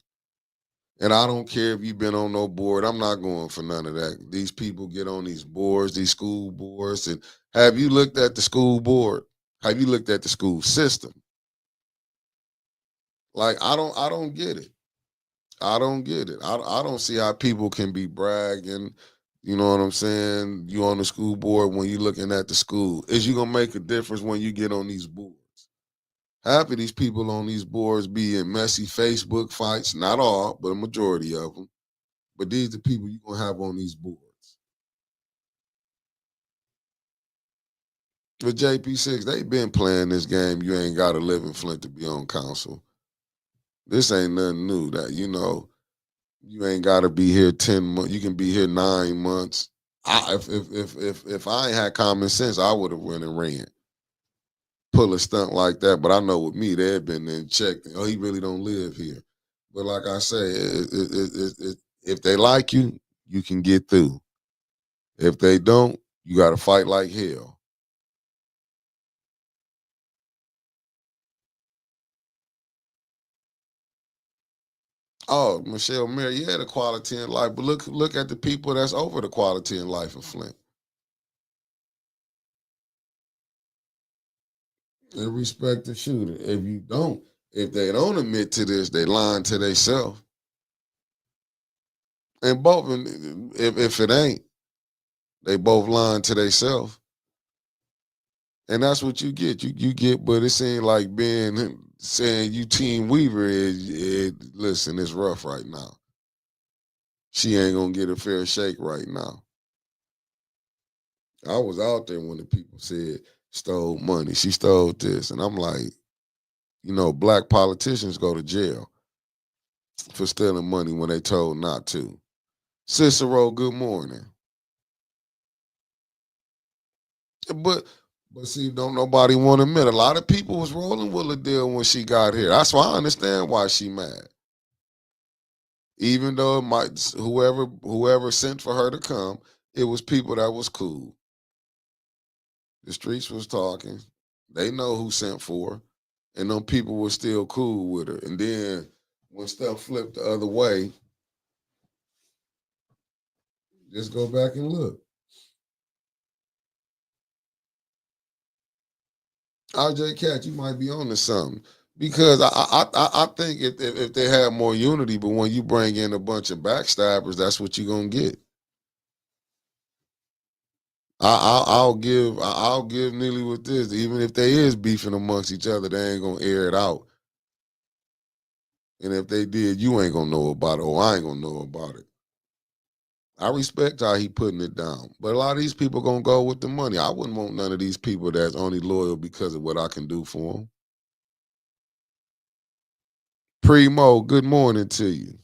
And I don't care if you've been on no board. I'm not going for none of that. These people get on these boards, these school boards. And have you looked at the school board? Have you looked at the school system? Like, I don't get it. I don't get it. I don't see how people can be bragging. You know what I'm saying? You on the school board when you looking at the school. Is you gonna make a difference when you get on these boards? Half of these people on these boards be in messy Facebook fights. Not all, but a majority of them. But these are the people you gonna have on these boards. With JP6, they been playing this game. You ain't got to live in Flint to be on council. This ain't nothing new. That you ain't got to be here 10 months. You can be here 9 months. If I ain't had common sense, I would have went and ran. Pull a stunt like that. But I know with me, they had been there and checked. Oh, he really don't live here. But like I say, if they like you, you can get through. If they don't, you got to fight like hell. Oh, Michelle Mary, yeah, the quality in life. But look at the people that's over the quality in life in Flint. And respect the shooter. If they don't admit to this, they lying to themselves. And both, if it ain't, they both lying to themselves. And that's what you get. You get, but it seems like being saying you Team Weaver listen, it's rough right now. She ain't gonna get a fair shake right now. I was out there when the people said stole money. She stole this. And I'm like, black politicians go to jail for stealing money when they told not to. Cicero, good morning. But see, don't nobody want to admit. A lot of people was rolling with the deal when she got here. That's why I understand why she mad. Even though it might whoever sent for her to come, it was people that was cool. The streets was talking. They know who sent for her. And them people were still cool with her. And then when stuff flipped the other way, just go back and look. RJ Cat, you might be on to something. Because I think if they had more unity, but when you bring in a bunch of backstabbers, that's what you're gonna get. I'll give Neely with this. Even if they is beefing amongst each other, they ain't gonna air it out. And if they did, you ain't gonna know about it, or I ain't gonna know about it. I respect how he putting it down. But a lot of these people gonna go with the money. I wouldn't want none of these people that's only loyal because of what I can do for them. Primo, good morning to you.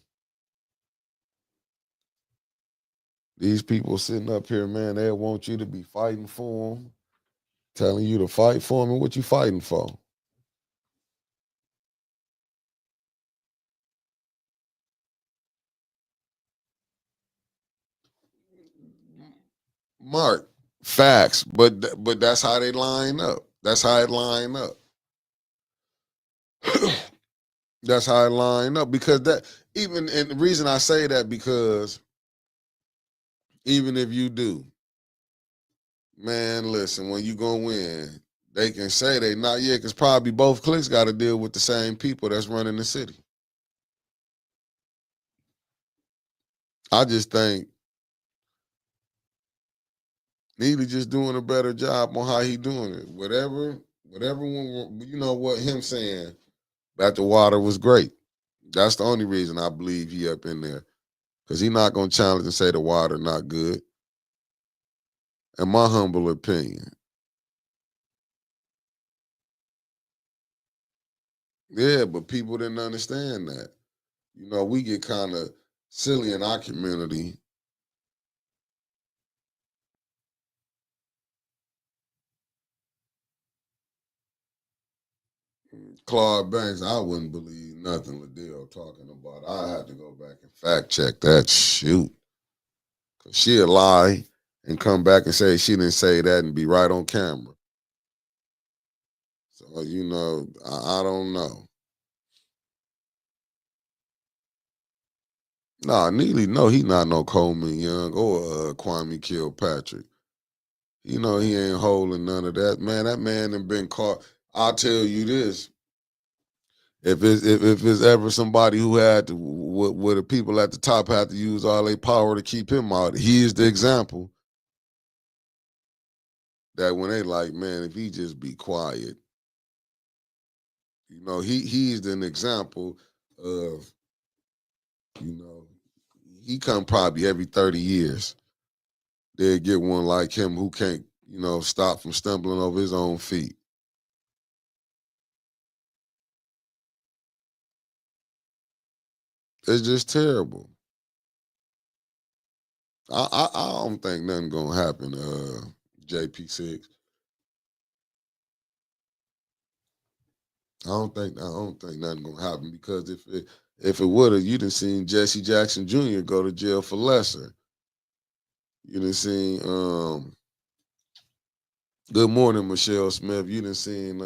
These people sitting up here, man, they want you to be fighting for them, telling you to fight for them. And what you fighting for? Mark, facts, but that's how they line up. That's how it line up. That's how it line up because and the reason I say that because even if you do, man, listen, when you gonna win, they can say they not yet because probably both cliques got to deal with the same people that's running the city. I just think Neely just doing a better job on how he doing it. Whatever one, what him saying that the water was great. That's the only reason I believe he up in there. Because he not gonna challenge and say the water not good. In my humble opinion. Yeah, but people didn't understand that. We get kind of silly in our community. Claude Banks, I wouldn't believe nothing Liddell talking about. I had to go back and fact check that. Shoot. Cause she'll lie and come back and say she didn't say that and be right on camera. So, I don't know. Nah, Neely, no, he not no Coleman Young or Kwame Kilpatrick. You know he ain't holding none of that. Man, that man done been caught. I'll tell you this. If it's ever somebody who had to, where the people at the top had to use all their power to keep him out, he is the example that when they like, man, if he just be quiet, you know, he's an example of, you know, he come probably every 30 years. They'll get one like him who can't, you know, stop from stumbling over his own feet. It's just terrible. I don't think nothing gonna happen, JP6. I don't think nothing gonna happen because if it would have, you'd have seen Jesse Jackson Jr. go to jail for lesser. You'd have seen Good Morning Michelle Smith. You'd have seen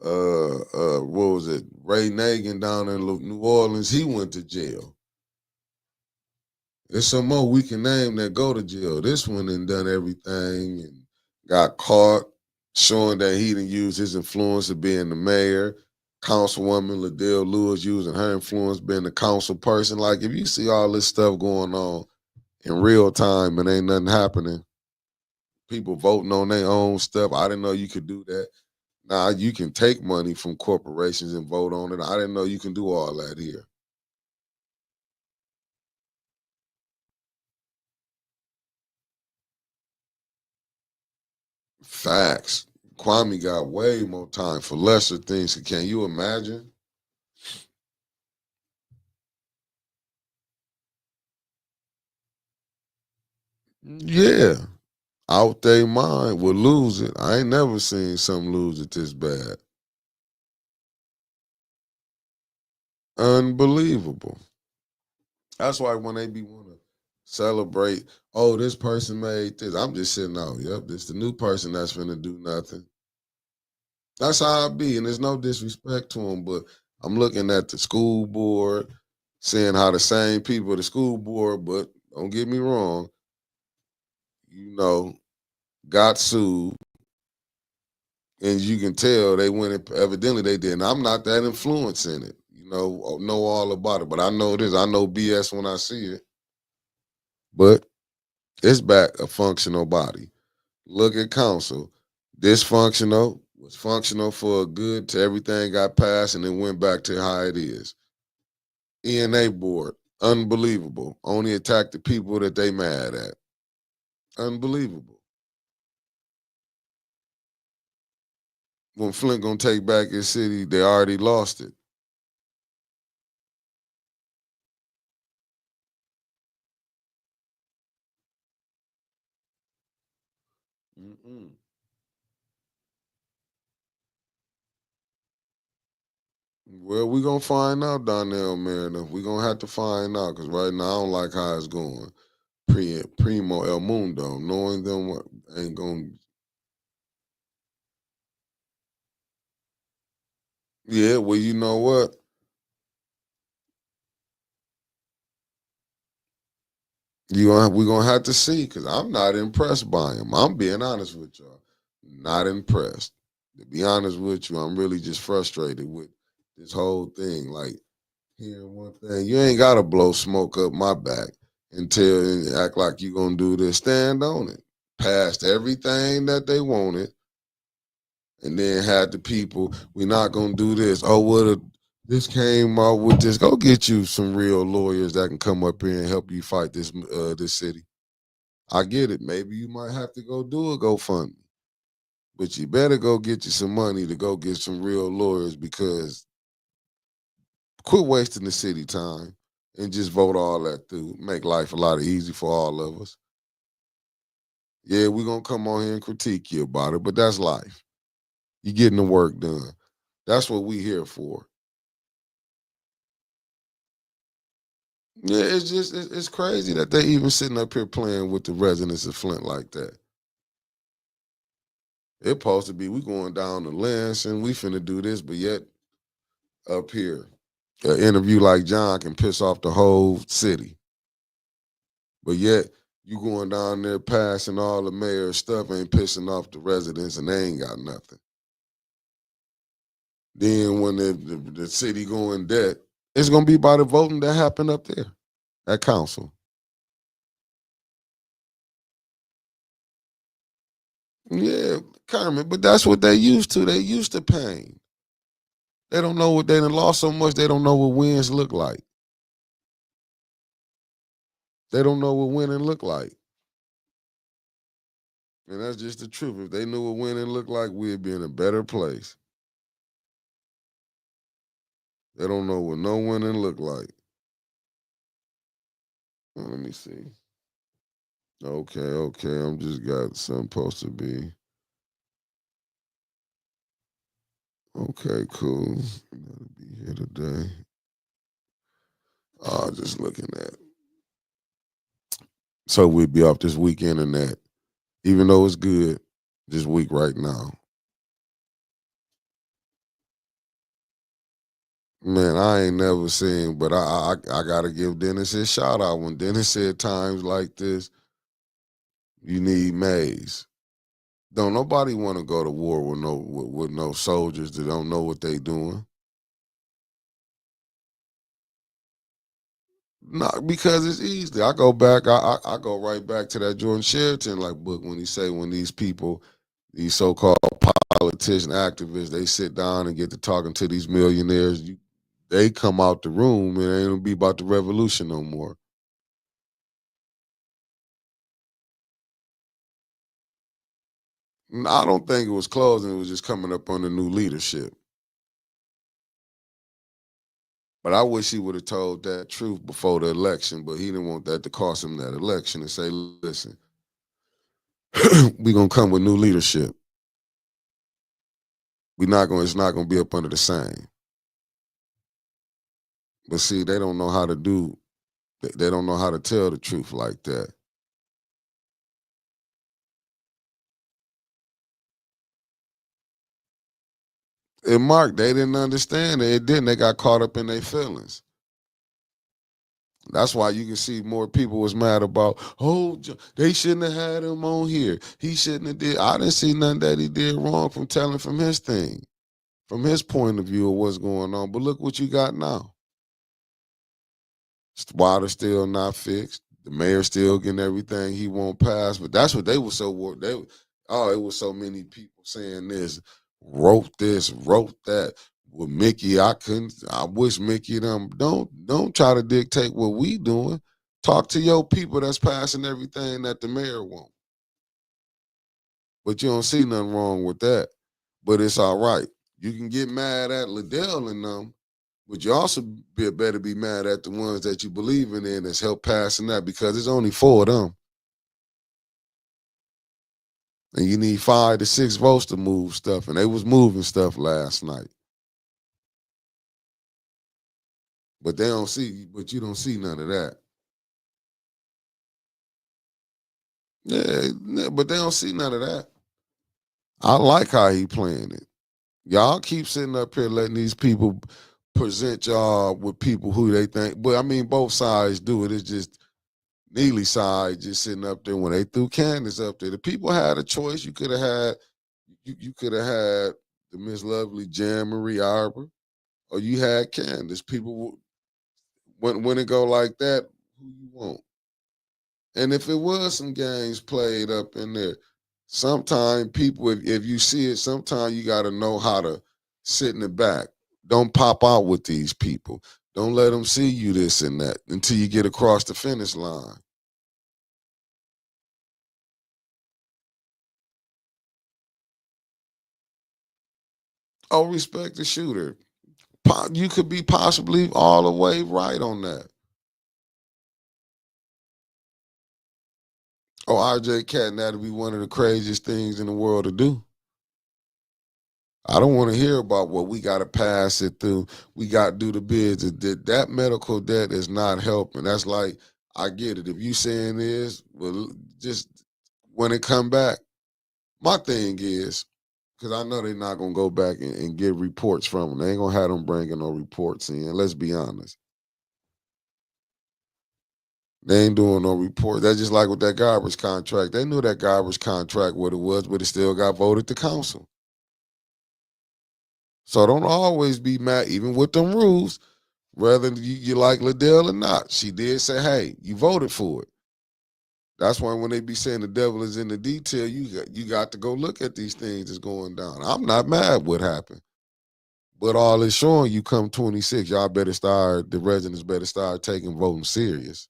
what was it, Ray Nagin down in New Orleans. He went to jail. There's some more we can name that go to jail. This one done everything and got caught, showing that he didn't use his influence of being the mayor. Councilwoman Liddell Lewis using her influence being the council person. Like, if you see all this stuff going on in real time and ain't nothing happening, people voting on their own stuff. I didn't know you could do that. Now you can take money from corporations and vote on it. I didn't know you can do all that here. Facts. Kwame got way more time for lesser things. Can you imagine? Yeah. Out they mind will lose it. I ain't never seen some lose it this bad. Unbelievable. That's why when they be want to celebrate, oh, this person made this. I'm just sitting out. Yep, this the new person that's finna do nothing. That's how I be, and there's no disrespect to them, but I'm looking at the school board, seeing how the same people, the school board, but don't get me wrong, you know, got sued, and you can tell they went. Evidently, they did. And I'm not that influenced in it, you know all about it. But I know this. I know BS when I see it. But it's back a functional body. Look at council, dysfunctional, was functional for a good to everything got passed, and then went back to how it is. ENA board, unbelievable. Only attack the people that they mad at. Unbelievable. When Flint gonna take back his city, they already lost it. Mm-mm. Well, we gonna find out, Donnell Mariner. We gonna have to find out because right now I don't like how it's going. Primo El Mundo, knowing them ain't gonna. Yeah, well, you know what? We gonna have to see because I'm not impressed by him. I'm being honest with y'all. Not impressed. To be honest with you, I'm really just frustrated with this whole thing. Like, hearing one thing, you ain't gotta blow smoke up my back and act like you gonna do this. Stand on it. Passed everything that they wanted, and then had the people, we not gonna do this. Oh, this came out with this. Go get you some real lawyers that can come up here and help you fight this city. I get it. Maybe you might have to go do a GoFundMe, but you better go get you some money to go get some real lawyers because quit wasting the city time and just vote all that through. Make life a lot easier for all of us. Yeah, we're gonna come on here and critique you about it, but that's life. You getting the work done. That's what we here for. Yeah, it's crazy that they even sitting up here playing with the residents of Flint like that. It supposed to be we going down to Lansing, we finna do this, but yet up here. An interview like John can piss off the whole city. But yet, you going down there passing all the mayor's stuff ain't pissing off the residents and they ain't got nothing. Then when the city go in debt, it's going to be by the voting that happened up there at council. Yeah, Kermit, but that's what they used to. They used to pain. They don't know what they done lost so much, they don't know what wins look like. They don't know what winning look like. And that's just the truth. If they knew what winning looked like, we'd be in a better place. They don't know what no winning look like. Let me see. Okay. I'm just got something supposed to be. Okay, cool. Gotta be here today. Just looking at. So we'd be off this week internet. Even though it's good, this week right now. Man, I ain't never seen, but I gotta give Dennis his shout out. When Dennis said times like this, you need maize. Don't nobody want to go to war with no soldiers that don't know what they doing. Not because it's easy. I go back. I go right back to that Jordan Sheraton book when he say when these people, these so-called politician activists, they sit down and get to talking to these millionaires. They come out the room and it ain't gonna be about the revolution no more. I don't think it was closing. It was just coming up under new leadership. But I wish he would have told that truth before the election, but he didn't want that to cost him that election and say, listen, we're going to come with new leadership. It's not going to be up under the same. But see, they don't know how to they don't know how to tell the truth like that. And Mark, they didn't understand it. It didn't. They got caught up in their feelings. That's why you can see more people was mad about, they shouldn't have had him on here. He shouldn't have did. I didn't see nothing that he did wrong from telling from his thing, from his point of view of what's going on. But look what you got now. Water still not fixed. The mayor still getting everything he won't pass. But that's what they were so worried. It was so many people saying this, wrote that. With Mickey, I wish Mickey don't try to dictate what we doing. Talk to your people that's passing everything that the mayor want. But you don't see nothing wrong with that. But it's all right. You can get mad at Liddell and them, but you also better be mad at the ones that you believe in that's help passing that, because it's only 4 of them. And you need 5 to 6 votes to move stuff, and they was moving stuff last night. But you don't see none of that. Yeah, but they don't see none of that. I like how he playing it. Y'all keep sitting up here letting these people present y'all with people who they think, but I mean, both sides do it. It's just Neely's side just sitting up there when they threw Candace up there. The people had a choice. You could have had the Miss Lovely Jan Marie Arbor, or you had Candace. People when it go like that, who you want? And if it was some games played up in there, sometimes people, if you see it, sometimes you got to know how to sit in the back. Don't pop out with these people. Don't let them see you this and that until you get across the finish line. Oh, respect the shooter. You could be possibly all the way right on that. Oh, RJ Cat, that'd be one of the craziest things in the world to do. I don't want to hear about what we got to pass it through. We got to do the bids. That medical debt is not helping. That's like, I get it. If you saying this, well, just when it come back, my thing is, because I know they're not gonna go back and get reports from them. They ain't gonna have them bringing no reports in. Let's be honest. They ain't doing no report. That's just like with that garbage contract. They knew that garbage contract what it was, but it still got voted to council. So don't always be mad, even with them rules, whether you like Liddell or not. She did say, hey, you voted for it. That's why when they be saying the devil is in the detail, you got to go look at these things that's going down. I'm not mad what happened. But all it's showing you come 26, y'all better start, the residents better start taking voting serious.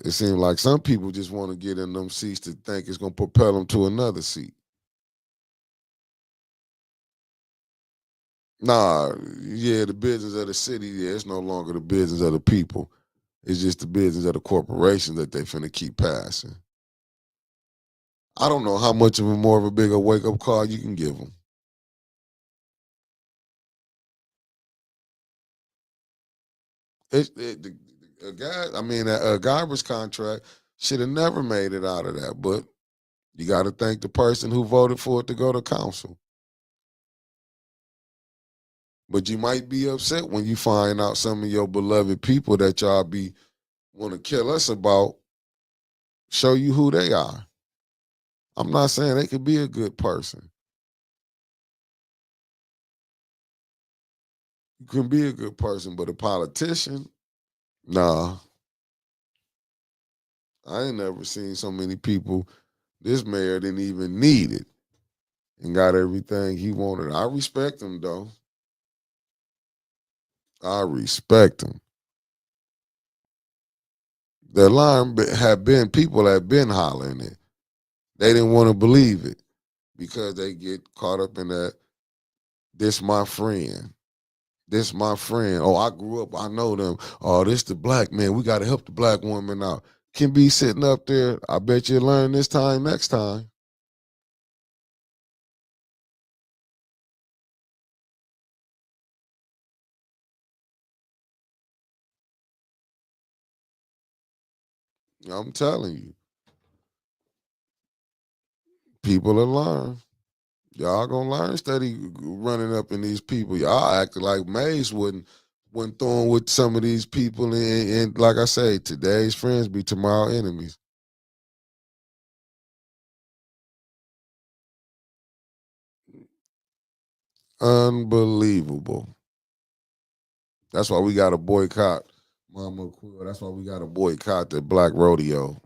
It seems like some people just want to get in them seats to think it's going to propel them to another seat. Nah, yeah, the business of the city, yeah, it's no longer the business of the people. It's just the business of the corporation that they finna keep passing. I don't know how much of a more of a bigger wake-up call you can give them. A garbage contract should have never made it out of that, but you got to thank the person who voted for it to go to council. But you might be upset when you find out some of your beloved people that y'all be want to kill us about show you who they are. I'm not saying they could be a good person. You can be a good person, but a politician, nah. I ain't never seen so many people. This mayor didn't even need it and got everything he wanted. I respect him, though. I respect him. The line have been, people have been hollering it. They didn't want to believe it because they get caught up in that, this my friend. This my friend. Oh, I grew up, I know them. Oh, this the black man. We got to help the black woman out. Can be sitting up there. I bet you learn this time next time. I'm telling you, people will learn. Y'all gonna learn steady running up in these people. Y'all acting like Mays wouldn't throwing with some of these people, and like I say, today's friends be tomorrow's enemies. Unbelievable. That's why we got to boycott Mama Quill. That's why we got to boycott the Black Rodeo,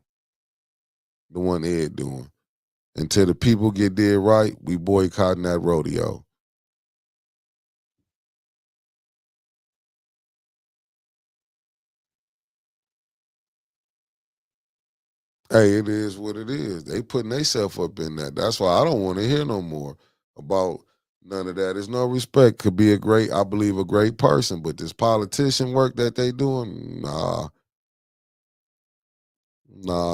the one Ed doing. Until the people get dead right, we boycotting that rodeo. Hey, it is what it is. They putting themselves up in that. That's why I don't want to hear no more about none of that. There's no respect. Could be I believe a great person, but this politician work that they doing, nah,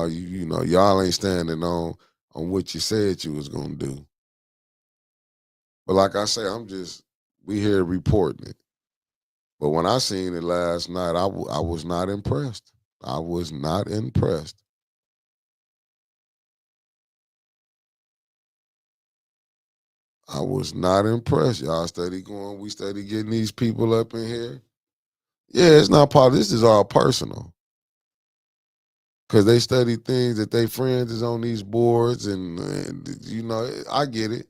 you know, y'all ain't standing on what you said you was gonna do. But like I say, we here reporting it. But when I seen it last night, I was not impressed. I was not impressed. I was not impressed. Y'all steady going. We steady getting these people up in here. Yeah, it's not part. This is all personal. Cause they study things that they friends is on these boards, and you know, I get it.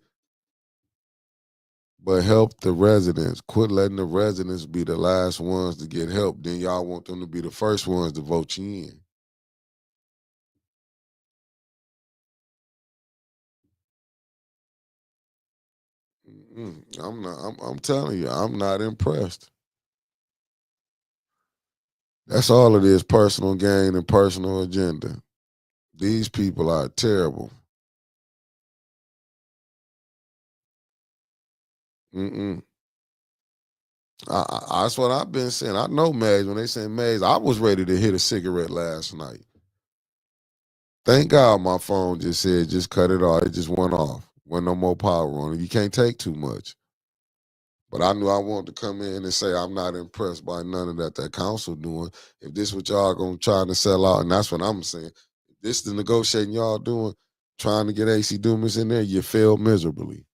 But help the residents. Quit letting the residents be the last ones to get help. Then y'all want them to be the first ones to vote you in. I'm not. I'm telling you, I'm not impressed. That's all it is: personal gain and personal agenda. These people are terrible. Mm-mm. That's what I've been saying. I know Mays. When they say Mays, I was ready to hit a cigarette last night. Thank God my phone just said just cut it off. It just went off. Wasn't no more power on it. You can't take too much. But I knew I wanted to come in and say I'm not impressed by none of that council doing. If this what y'all gonna try to sell out, and that's what I'm saying. If this the negotiating y'all doing, trying to get AC Dumas in there, you failed miserably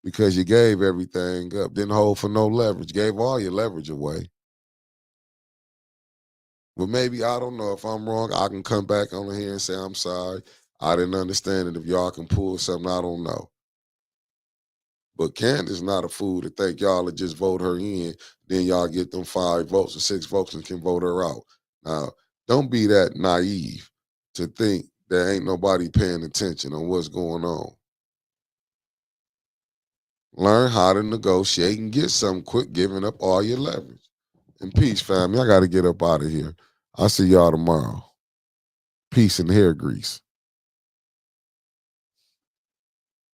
because you gave everything up. Didn't hold for no leverage. Gave all your leverage away. But maybe, I don't know, if I'm wrong, I can come back on here and say, I'm sorry. I didn't understand it. If y'all can pull something, I don't know. But Candace not a fool to think y'all would just vote her in, then y'all get them 5 votes or 6 votes and can vote her out. Now, don't be that naive to think there ain't nobody paying attention on what's going on. Learn how to negotiate and get something quick, giving up all your leverage. And peace, family. I got to get up out of here. I'll see y'all tomorrow. Peace and hair grease.